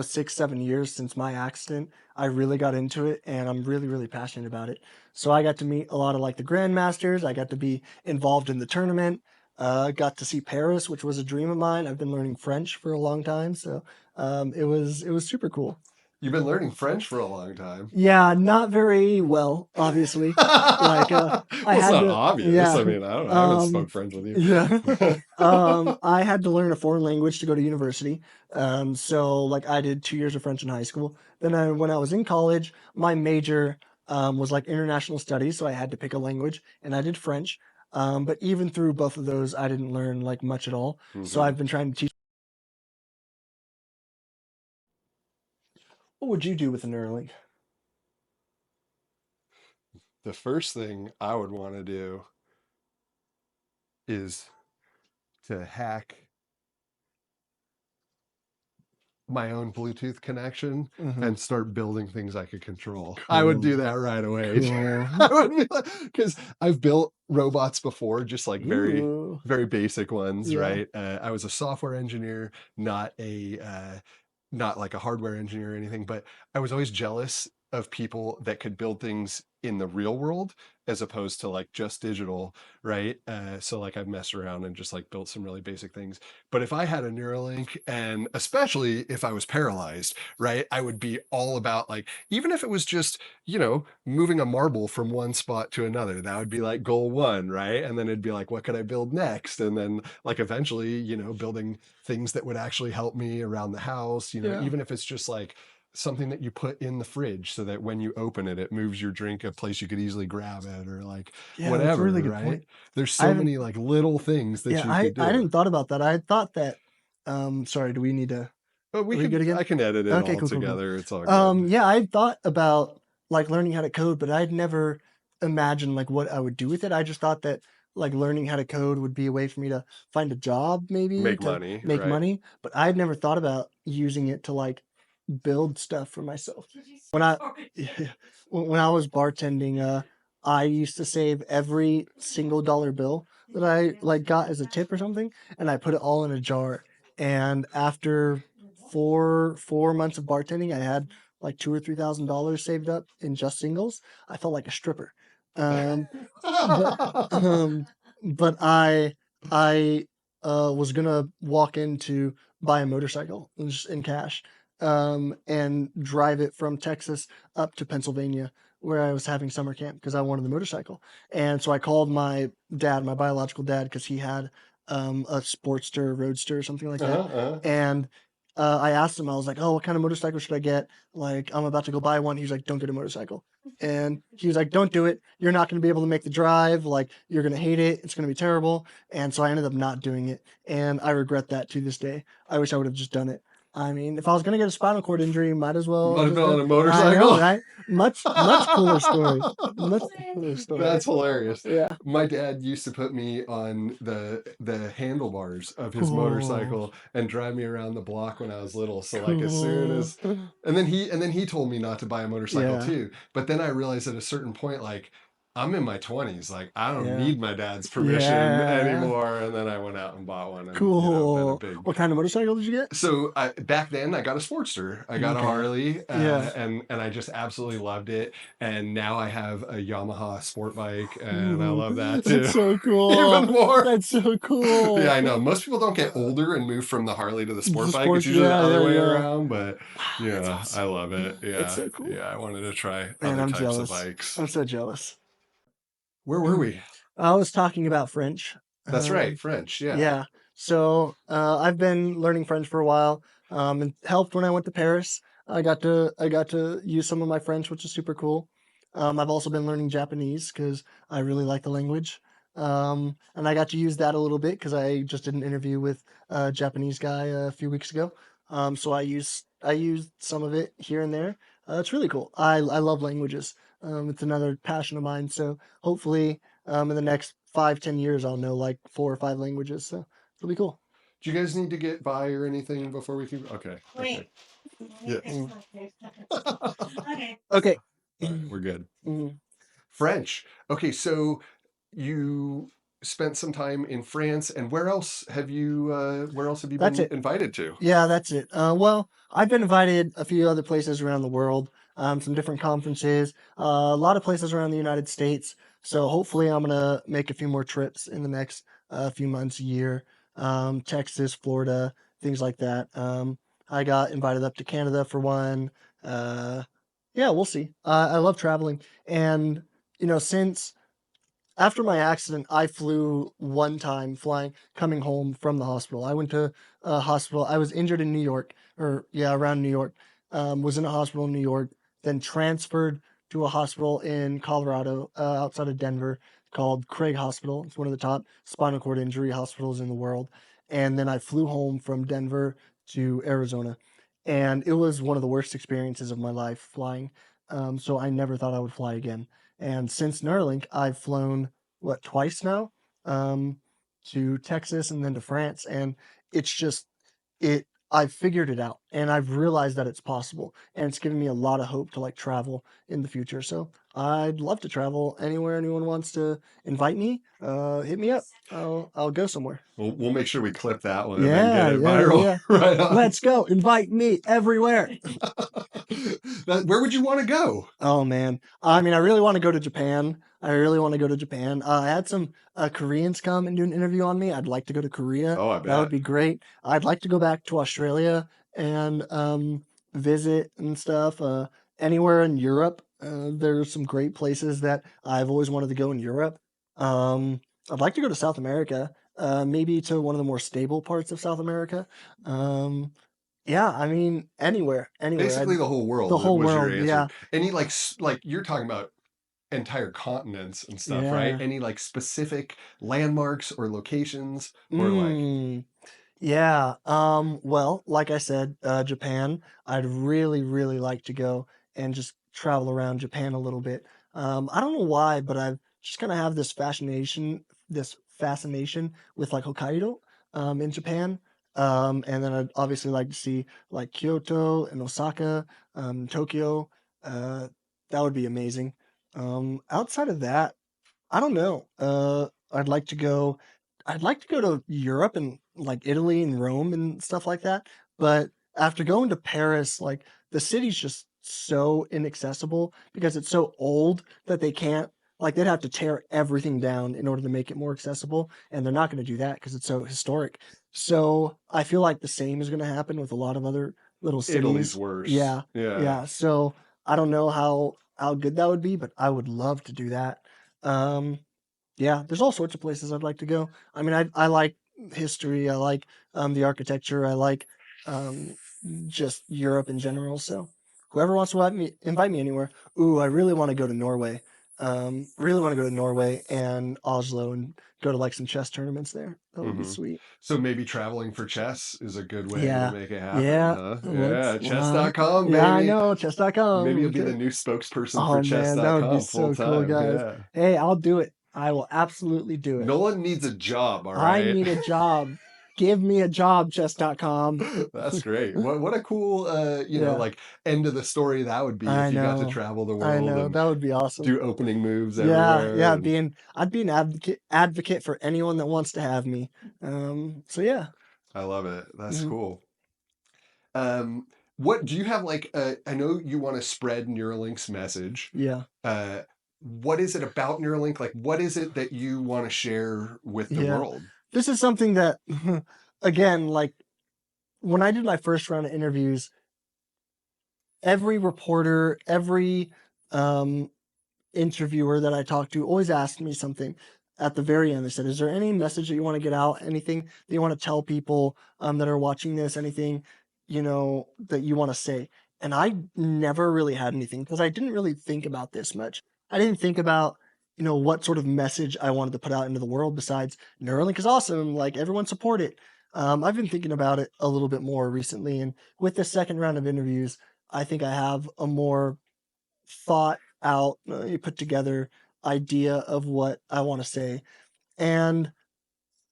S1: 6, 7 years since my accident. I really got into it and I'm really, really passionate about it. So I got to meet a lot of like the grandmasters. I got to be involved in the tournament. Got to see Paris, which was a dream of mine. I've been learning French for a long time, so it was super cool.
S2: You've been learning French for a long time.
S1: Yeah, not very well, obviously. Like,
S2: Well,
S1: I
S2: it's
S1: had
S2: not
S1: to,
S2: obvious.
S1: yeah,
S2: I mean, I don't know. I haven't
S1: um,
S2: spoke French with
S1: yeah.
S2: you.
S1: I had to learn a foreign language to go to university. So like I did 2 years of French in high school. Then when I was in college, my major was like international studies, so I had to pick a language, and I did French. But even through both of those, I didn't learn like much at all. So
S2: hmm
S1: I've been trying to teach. What would you do with a Neuralink?
S2: The first thing I would want to do is to hack my own Bluetooth connection
S1: Mm-hmm.
S2: and start building things I could control. I would do
S1: Cool.
S2: that right away.
S1: Cool.
S2: I would be like, because I've built robots before, just like very,
S1: Ooh.
S2: very basic ones,
S1: Yeah.
S2: right? I was a software engineer, not like a hardware engineer or anything, but I was always jealous of people that could build things in the real world as opposed to like just digital, right? So like I've messed around and just like built some really basic things. But if I had a Neuralink, and especially if I was paralyzed, right, I would be all about like, even if it was just, moving a marble from one spot to another, that would be like goal one, right? And then it'd be like, what could I build next? And then like eventually, building things that would actually help me around the house,
S1: Yeah.
S2: even if it's just like something that you put in the fridge so that when you open it, it moves your drink a place you could easily grab it or like
S1: Yeah, that's a really
S2: whatever,
S1: good
S2: right?
S1: point.
S2: There's
S1: I
S2: so
S1: haven't
S2: many like little things that
S1: Yeah,
S2: you
S1: I
S2: could
S1: I
S2: do.
S1: didn't thought about that. I thought that sorry, do we need to
S2: But
S1: are we good
S2: I
S1: again?
S2: can edit it
S1: Okay,
S2: all
S1: cool, cool, cool.
S2: together. It's all good.
S1: Yeah, I thought about like learning how to code, but I'd never imagined like what I would do with it. I just thought that like learning how to code would be a way for me to find a job maybe
S2: Make
S1: to
S2: money,
S1: make
S2: right?
S1: money, but I'd never thought about using it to like build stuff for myself. When I
S3: Sorry.
S1: when I was bartending, I used to save every single dollar bill that I like got as a tip or something, and I put it all in a jar. And after four months of bartending, I had like $2,000 or $3,000 saved up in just singles. I felt like a stripper. Um, but um, but I was gonna walk in to buy a motorcycle just in cash, and drive it from Texas up to Pennsylvania where I was having summer camp because I wanted the motorcycle. And so I called my dad, my biological dad, because he had a Sportster, Roadster, or something like that.
S2: Uh-huh.
S1: And I asked him, I was like, "Oh, what kind of motorcycle should I get? Like, I'm about to go buy one." He's like, "Don't get a motorcycle." And he was like, "Don't do it. You're not going to be able to make the drive. Like, you're going to hate it. It's going to be terrible." And so I ended up not doing it. And I regret that to this day. I wish I would have just done it. I mean, if I was gonna get a spinal cord injury, might as well
S2: Might have
S1: just
S2: been
S1: go.
S2: on a
S1: I know,
S2: motorcycle.
S1: right? Much cooler story. Much cooler story.
S2: That's hilarious.
S1: Yeah.
S2: My dad used to put me on the handlebars of his
S1: Cool.
S2: motorcycle and drive me around the block when I was little. So like as soon
S1: Cool.
S2: as and then he told me not to buy a motorcycle
S1: Yeah.
S2: too. But then I realized at a certain point, like I'm in my 20s. Like, I don't
S1: Yeah.
S2: need my dad's permission
S1: Yeah.
S2: anymore. And then I went out and bought one and, been a
S1: Cool.
S2: big.
S1: What kind of motorcycle did you get?
S2: So back then I got a Sportster. I got a
S1: Okay.
S2: Harley,
S1: Yeah.
S2: and I just absolutely loved it. And now I have a Yamaha sport bike, and I
S1: Ooh,
S2: love that
S1: that's
S2: too.
S1: so
S2: Even
S1: cool.
S2: more.
S1: That's so
S2: Yeah,
S1: cool.
S2: I know. Most people don't get older and move from the Harley to the sport
S1: The
S2: bike. It's
S1: sports,
S2: usually the
S1: yeah,
S2: other
S1: yeah,
S2: way
S1: yeah.
S2: around, but
S1: Wow, that's
S2: yeah, I
S1: awesome.
S2: love it.
S1: That's
S2: Yeah.
S1: so cool.
S2: Yeah, I wanted to try
S1: Man,
S2: other
S1: I'm
S2: types of
S1: jealous.
S2: bikes.
S1: I'm so jealous.
S2: Where were we?
S1: I was talking about French.
S2: That's right,
S1: Um,
S2: French. Yeah.
S1: yeah. So I've been learning French for a while. It helped when I went to Paris. I got to use some of my French, which is super cool. I've also been learning Japanese because I really like the language. And I got to use that a little bit because I just did an interview with a Japanese guy a few weeks ago. So I used some of it here and there. It's really cool. I love languages. It's another passion of mine. So hopefully in the next 5, 10 years, I'll know like 4 or 5 languages. So it'll be cool.
S2: Do you guys need to get by or anything before we keep? Okay. Okay.
S3: Wait. Let me
S2: Yeah.
S3: fix
S1: Mm.
S3: my face. Okay.
S1: Okay.
S2: All right, we're good.
S1: Mm.
S2: French. Okay, so you spent some time in France, and where else have you
S1: That's
S2: been
S1: it.
S2: invited to?
S1: Yeah, that's it. Well, I've been invited a few other places around the world, some different conferences, a lot of places around the United States. So hopefully, I'm gonna make a few more trips in the next few months, year. Texas, Florida, things like that. I got invited up to Canada for one. Uh, yeah, we'll see. I love traveling, and since after my accident, I flew one time flying, coming home from the hospital. I went to a hospital. I was injured in New York, or yeah, around New York. Was in a hospital in New York, then transferred to a hospital in Colorado, outside of Denver, called Craig Hospital. It's one of the top spinal cord injury hospitals in the world. And then I flew home from Denver to Arizona, and it was one of the worst experiences of my life flying. So I never thought I would fly again. And since Neuralink, I've flown what, twice now, um, to Texas and then to France, and it's just it. I've figured it out, and I've realized that it's possible, and it's given me a lot of hope to like travel in the future. So I'd love to travel anywhere anyone wants to invite me. Hit me up. I'll go somewhere.
S2: We'll make sure we clip that one and then get
S1: Yeah,
S2: it
S1: yeah, yeah,
S2: viral
S1: yeah.
S2: right on.
S1: Let's go. Invite me everywhere.
S2: Where would you want to go?
S1: Oh man. I mean, I really want to go to Japan. I really want to go to Japan. I had some Koreans come and do an interview on me. I'd like to go to Korea.
S2: Oh, I
S1: That would
S2: bet.
S1: be great. I'd like to go back to Australia and visit and stuff. Anywhere in Europe. There's some great places that I've always wanted to go in Europe. Um, I'd like to go to South America. Maybe to one of the more stable parts of South America. Um, yeah, I mean, anywhere, anywhere.
S2: Basically, the whole
S1: The
S2: world
S1: whole
S2: was your
S1: world.
S2: answer.
S1: Yeah.
S2: Any like you're talking about entire continents and stuff, right?
S1: Yeah.
S2: Any like specific landmarks or locations or like,
S1: Mm. Yeah. Well, like I said, Japan, I'd really, really like to go and just travel around Japan a little bit. I don't know why, but I've just kind of have this fascination with like Hokkaido, in Japan. And then I'd obviously like to see like Kyoto and Osaka, Tokyo. Uh, that would be amazing. Outside of that, I don't know. I'd like to go to Europe and like Italy and Rome and stuff like that. But after going to Paris, like the city's just so inaccessible because it's so old that they can't like they'd have to tear everything down in order to make it more accessible, and they're not going to do that because it's so historic. So I feel like the same is going to happen with a lot of other little
S2: Italy's
S1: cities.
S2: worse.
S1: Yeah,
S2: Yeah.
S1: yeah. So I don't know how good that would be, but I would love to do that. Um, yeah, there's all sorts of places I'd like to go. I mean, I like history. I like the architecture. I like um, just Europe in general. So whoever wants to invite me anywhere. Ooh, I really want to go to Norway. Really want to go to Norway and Oslo and go to like some chess tournaments there. That would be
S2: Hmm.
S1: sweet.
S2: So maybe traveling for chess is a good way to
S1: Yeah,
S2: make it happen,
S1: yeah.
S2: huh?
S1: Let's.
S2: Yeah, chess.com,
S1: Yeah, I
S2: baby.
S1: know
S2: Maybe you'll
S1: chess.com.
S2: be the new spokesperson for
S1: Oh man, that would be
S2: chess.com full
S1: so cool,
S2: time.
S1: guys.
S2: Yeah.
S1: Hey, I'll do it. I will absolutely do it.
S2: Nolan needs a job, all
S1: I
S2: right?
S1: need a job. give me a job, chess.com.
S2: That's great. What a cool
S1: Yeah,
S2: like end of the story that would be
S1: I
S2: if you got to
S1: know.
S2: travel the
S1: I
S2: world
S1: know.
S2: and
S1: That would be awesome.
S2: do opening moves
S1: Yeah,
S2: everywhere
S1: yeah,
S2: and
S1: I'd be an advocate for anyone that wants to have me. So yeah.
S2: I love it. That's
S1: Hmm.
S2: cool. Um, what do you have like I know you want to spread Neuralink's message.
S1: Yeah.
S2: Uh, what is it about Neuralink? Like what is it that you want to share with the
S1: Yeah.
S2: world?
S1: This is something that again, like when I did my first round of interviews, every reporter, every um interviewer that I talked to always asked me something at the very end. They said, "Is there any message that you want to get out? Anything that you want to tell people that are watching this? Anything, that you want to say?" And I never really had anything because I didn't really think about this much. I didn't think about, what sort of message I wanted to put out into the world besides Neuralink is awesome. Like everyone support it. I've been thinking about it a little bit more recently, and with the second round of interviews, I think I have a more thought out, put together idea of what I want to say. And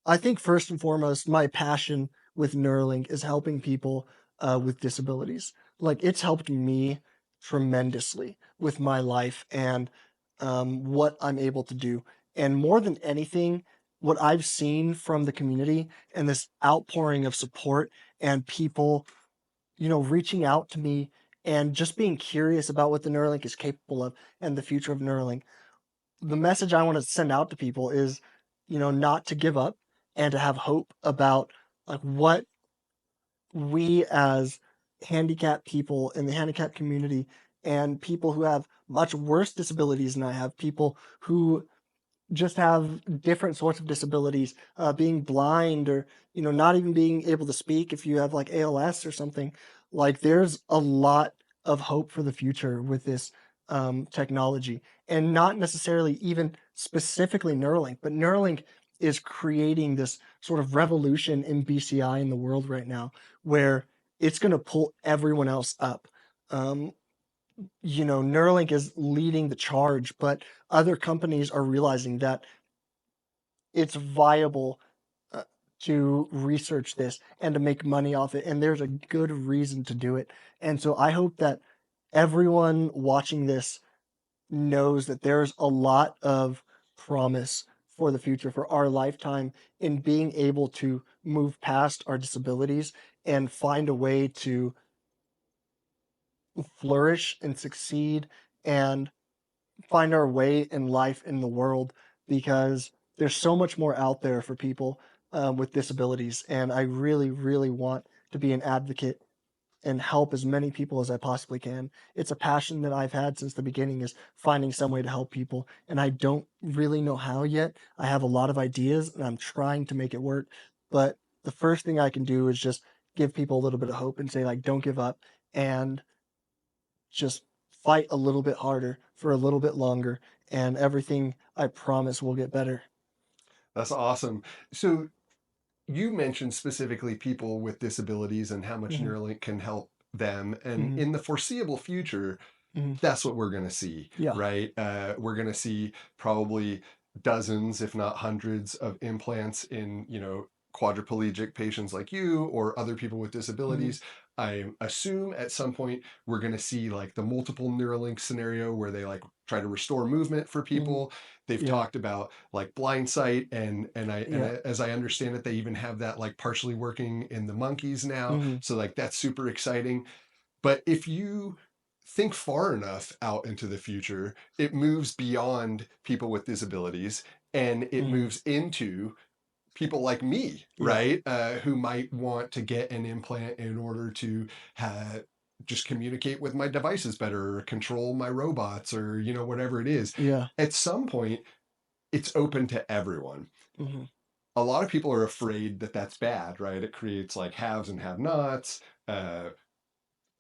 S1: I think first and foremost, my passion with Neuralink is helping people with disabilities. Like it's helped me tremendously with my life and what I'm able to do. And more than anything, what I've seen from the community and this outpouring of support and people reaching out to me and just being curious about what the Neuralink is capable of and the future of Neuralink. The message I want to send out to people is, not to give up and to have hope about like what we as handicapped people in the handicapped community and people who have much worse disabilities than I have, people who just have different sorts of disabilities, being blind or not even being able to speak if you have like ALS or something. Like there's a lot of hope for the future with this technology, and not necessarily even specifically Neuralink, but Neuralink is creating this sort of revolution in BCI in the world right now, where it's going to pull everyone else up. Um, Neuralink is leading the charge, but other companies are realizing that it's viable uh, to research this and to make money off it, and there's a good reason to do it. And so I hope that everyone watching this knows that there's a lot of promise for the future, for our lifetime, in being able to move past our disabilities and find a way to flourish and succeed and find our way in life in the world, because there's so much more out there for people with disabilities, and I really really want to be an advocate and help as many people as I possibly can. It's a passion that I've had since the beginning, is finding some way to help people, and I don't really know how yet. I have a lot of ideas and I'm trying to make it work, but the first thing I can do is just give people a little bit of hope and say like don't give up and just fight a little bit harder for a little bit longer, and everything I promise will get better.
S2: That's awesome. So you mentioned specifically people with disabilities and how much
S1: Hmm.
S2: Neuralink can help them. And
S1: Hmm.
S2: in the foreseeable future,
S1: Hmm.
S2: that's what we're going to see,
S1: Yeah.
S2: right? We're going to see probably dozens, if not hundreds, of implants in, quadriplegic patients like you or other people with
S1: Hmm.
S2: disabilities. I assume at some point we're going to see like the multiple Neuralink scenario where they like try to restore movement for
S1: Hmm.
S2: people. They've
S1: Yeah.
S2: talked about like blind sight
S1: Yeah.
S2: as I understand it, they even have that like partially working in the monkeys now.
S1: Hmm.
S2: So like that's super exciting. But if you think far enough out into the future, it moves beyond people with disabilities and it
S1: Hmm.
S2: moves into people like me,
S1: Yeah.
S2: right? Who might want to get an implant in order to just communicate with my devices better or control my robots or, whatever it is.
S1: Yeah.
S2: At some point, it's open to everyone.
S1: Hmm.
S2: A lot of people are afraid that that's bad, right? It creates like haves and have nots. The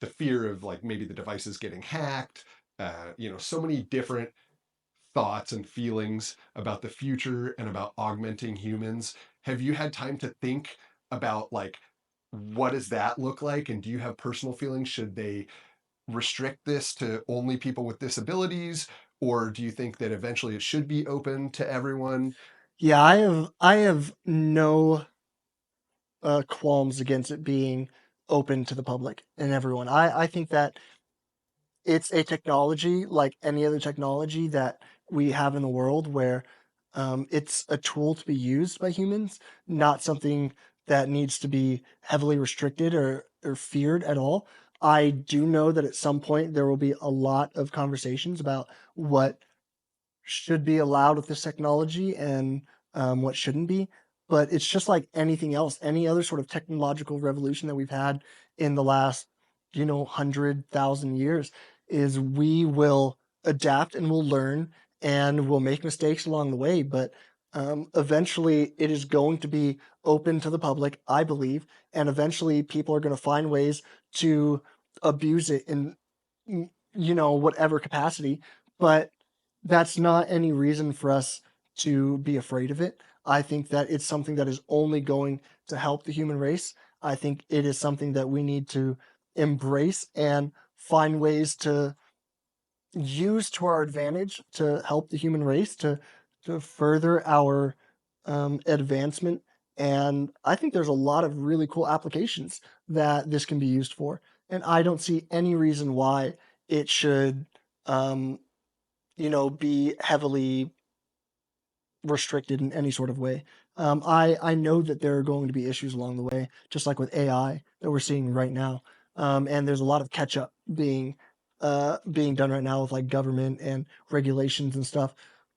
S2: fear of like maybe the devices getting hacked, so many different thoughts and feelings about the future and about augmenting humans. Have you had time to think about like what does that look like? And do you have personal feelings? Should they restrict this to only people with disabilities? Or do you think that eventually it should be open to everyone?
S1: Yeah. I have no qualms against it being open to the public and everyone. I think that it's a technology like any other technology that we have in the world where it's a tool to be used by humans, not something that needs to be heavily restricted or feared at all. I do know that at some point there will be a lot of conversations about what should be allowed with this technology and what shouldn't be. But it's just like anything else, any other sort of technological revolution that we've had in the last, 100,000 years, is we will adapt and we'll learn and we'll make mistakes along the way. But eventually it is going to be open to the public, I believe. And eventually people are going to find ways to abuse it in, whatever capacity. But that's not any reason for us to be afraid of it. I think that it's something that is only going to help the human race. I think it is something that we need to embrace and find ways to use to our advantage to help the human race to further our advancement. And I think there's a lot of really cool applications that this can be used for. And I don't see any reason why it should um, be heavily restricted in any sort of way. I know that there are going to be issues along the way, just like with AI that we're seeing right now. And there's a lot of catch up being done right now with like government and regulations and stuff.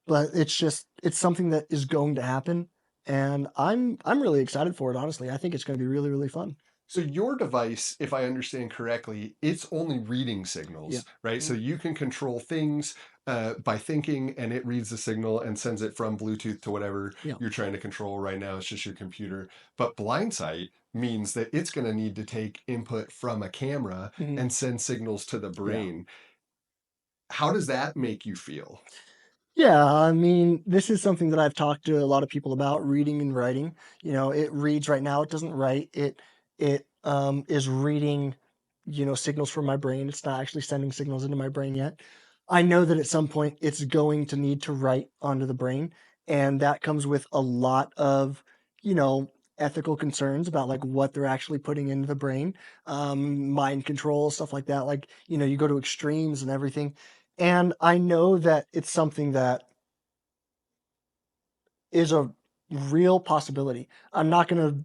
S1: But it's something that is going to happen, and I'm really excited for it. Honestly, I think it's going to be really really fun.
S2: So your device, if I understand correctly, it's only reading
S1: Yeah.
S2: signals, right? So
S1: Mhm.
S2: you can control things by thinking, and it reads the signal and sends it from Bluetooth to whatever
S1: Yeah.
S2: you're trying to control right now. It's just your computer. But blind sight means that it's going to need to take input from a camera
S1: Mhm.
S2: and send signals to the
S1: Yeah.
S2: brain. How does that make you feel?
S1: Yeah, I mean, this is something that I've talked to a lot of people about reading and writing. It reads right now, it doesn't write. It is reading, signals from my brain. It's not actually sending signals into my brain yet. I know that at some point it's going to need to write onto the brain, and that comes with a lot of, you know, ethical concerns about like what they're actually putting into the brain, mind control, stuff like that. Like, you go to extremes and everything. And I know that it's something that is a real possibility. I'm not gonna,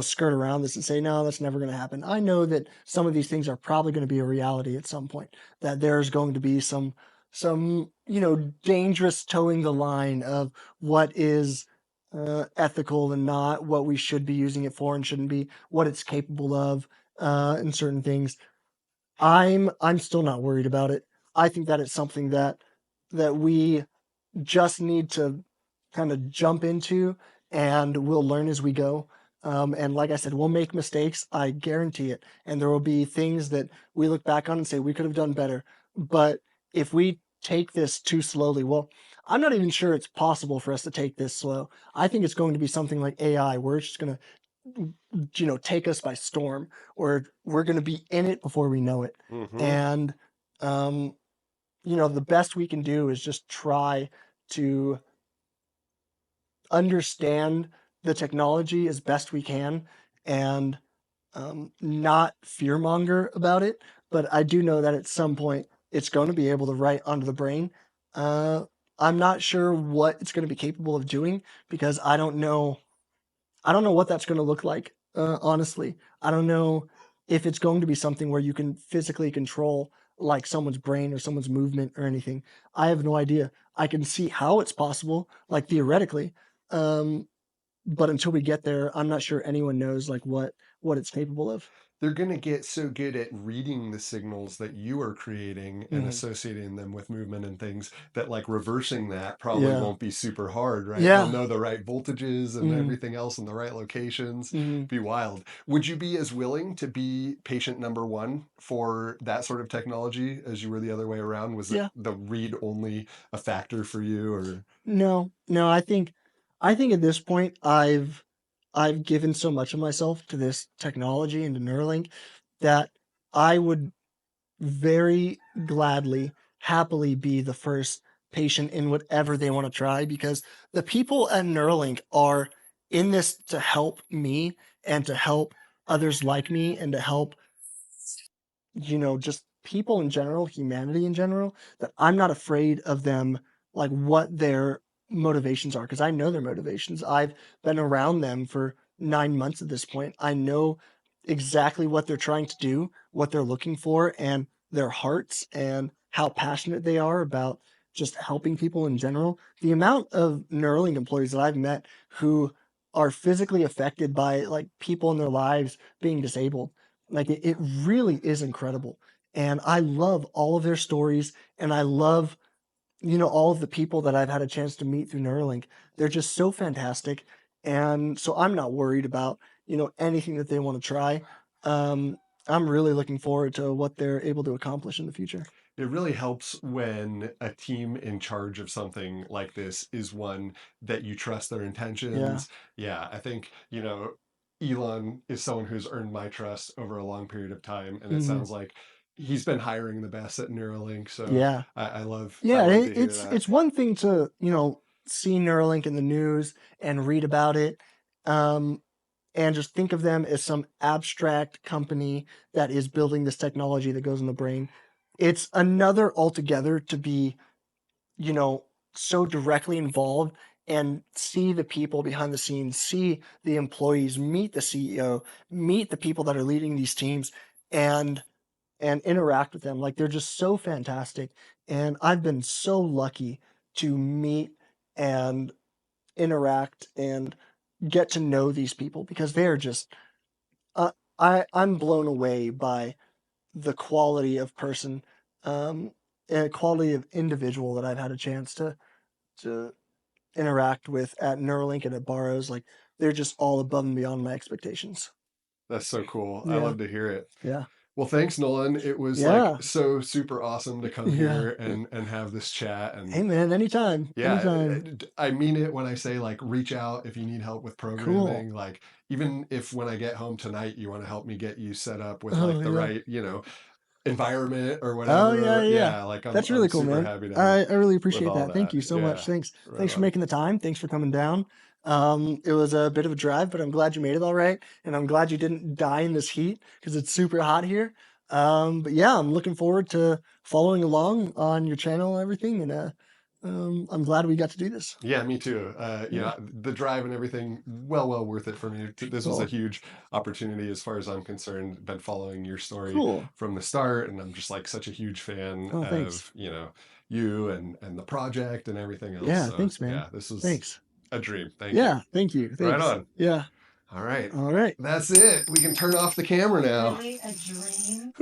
S1: skirt around this and say, no, that's never gonna happen. I know that some of these things are probably gonna be a reality at some point, that there's going to be some, dangerous towing the line of what is ethical and not, what we should be using it for and shouldn't be, what it's capable of, and certain things. I'm still not worried about it. I think that it's something that we just need to kind of jump into, and we'll learn as we go. And like I said, we'll make mistakes. I guarantee it. And there will be things that we look back on and say we could have done better. But if we take this too slowly, well, I'm not even sure it's possible for us to take this slow. I think it's going to be something like AI, where it's just going to, take us by storm, or we're going to be in it before we know it.
S2: Hmm.
S1: And, um, the best we can do is just try to understand the technology as best we can and not fearmonger about it. But I do know that at some point it's going to be able to write onto the brain. Uh, I'm not sure what it's going to be capable of doing because I don't know what that's going to look like. Honestly, I don't know if it's going to be something where you can physically control like someone's brain or someone's movement or anything. I have no idea. I can see how it's possible, like theoretically, um, but until we get there, I'm not sure anyone knows like what it's capable of.
S2: They're going to get so good at reading the signals that you are creating and
S1: Mhm.
S2: associating them with movement and things that like reversing that probably
S1: Yeah.
S2: won't be super hard, right? They'll
S1: Yeah.
S2: know the right voltages and
S1: Mhm.
S2: everything else in the right locations.
S1: Mhm.
S2: Be wild. Would you be as willing to be patient number one for that sort of technology as you were the other way around? Was it
S1: Yeah.
S2: the read only a factor for you or?
S1: No. No, I think at this point I've given so much of myself to this technology and to Neuralink that I would very gladly, happily be the first patient in whatever they want to try, because the people at Neuralink are in this to help me and to help others like me and to help, just people in general, humanity in general, that I'm not afraid of them, like what their motivations are, because I know their motivations. I've been around them for 9 months at this point. I know exactly what they're trying to do, what they're looking for, and their hearts and how passionate they are about just helping people in general. The amount of Neuralink employees that I've met who are physically affected by like people in their lives being disabled, like it really is incredible. And I love all of their stories, and I love, all of the people that I've had a chance to meet through Neuralink. They're just so fantastic. And so I'm not worried about, anything that they want to try. Um, I'm really looking forward to what they're able to accomplish in the future.
S2: It really helps when a team in charge of something like this is one that you trust their
S1: Yeah.
S2: intentions. Yeah, I think, Elon is someone who's earned my trust over a long period of time, and it
S1: Hmm.
S2: sounds like he's been hiring the best at Neuralink. So
S1: Yeah.
S2: I
S1: Yeah.
S2: love to hear
S1: It's
S2: that.
S1: it's one thing to, see Neuralink in the news and read about it. Um, and just think of them as some abstract company that is building this technology that goes in the brain. It's another altogether to be, you know, so directly involved and see the people behind the scenes, see the employees, meet the CEO, meet the people that are leading these teams and interact with them. Like they're just so fantastic. And I've been so lucky to meet and interact and get to know these people because they're just uh, I'm blown away by the quality of person, um, and quality of individual that I've had a chance to interact with at Neuralink and at Barrows. Like they're just all above and beyond my expectations.
S2: That's so cool. I
S1: Yeah,
S2: love to hear it.
S1: yeah,
S2: Well, thanks, Nolan. It was like
S1: yeah,
S2: so super awesome to come
S1: yeah.
S2: here and have this chat.
S1: Hey
S2: And
S1: man, anytime,
S2: yeah,
S1: anytime.
S2: I mean it when I say like reach out if you need help with
S1: Cool.
S2: programming. Like even if when I get home tonight you want to help me get you set up with
S1: Oh
S2: like the
S1: yeah.
S2: right, environment or
S1: Oh yeah,
S2: whatever.
S1: yeah, yeah.
S2: Yeah, like I'm
S1: That's
S2: I'm
S1: really cool,
S2: super
S1: man.
S2: happy to help
S1: I really
S2: with
S1: appreciate
S2: all
S1: that. Thank
S2: that.
S1: you so
S2: Yeah,
S1: much. Thanks.
S2: right
S1: Thanks for
S2: on.
S1: making the time. Thanks for coming down. It was a bit of a drive, but I'm glad you made it all right, and I'm glad you didn't die in this heat because it's super hot here. But yeah, I'm looking forward to following along on your channel and everything, and I'm glad we got to do this.
S2: Yeah, me too.
S1: Yeah,
S2: The drive and everything, well worth it for me. This was a
S1: cool,
S2: huge opportunity as far as I'm concerned. Been following your story
S1: cool.
S2: from the start, and I'm just like such a huge fan
S1: Oh, thanks.
S2: of, you and the project and everything else.
S1: Yeah,
S2: So
S1: thanks, man.
S2: yeah, this was
S1: Thanks.
S2: a dream. Thank you.
S1: Yeah, thank you.
S2: Right
S1: Thanks.
S2: on.
S1: Yeah.
S2: All right.
S1: All right.
S2: That's it. We can turn off the camera now.
S3: Really a dream?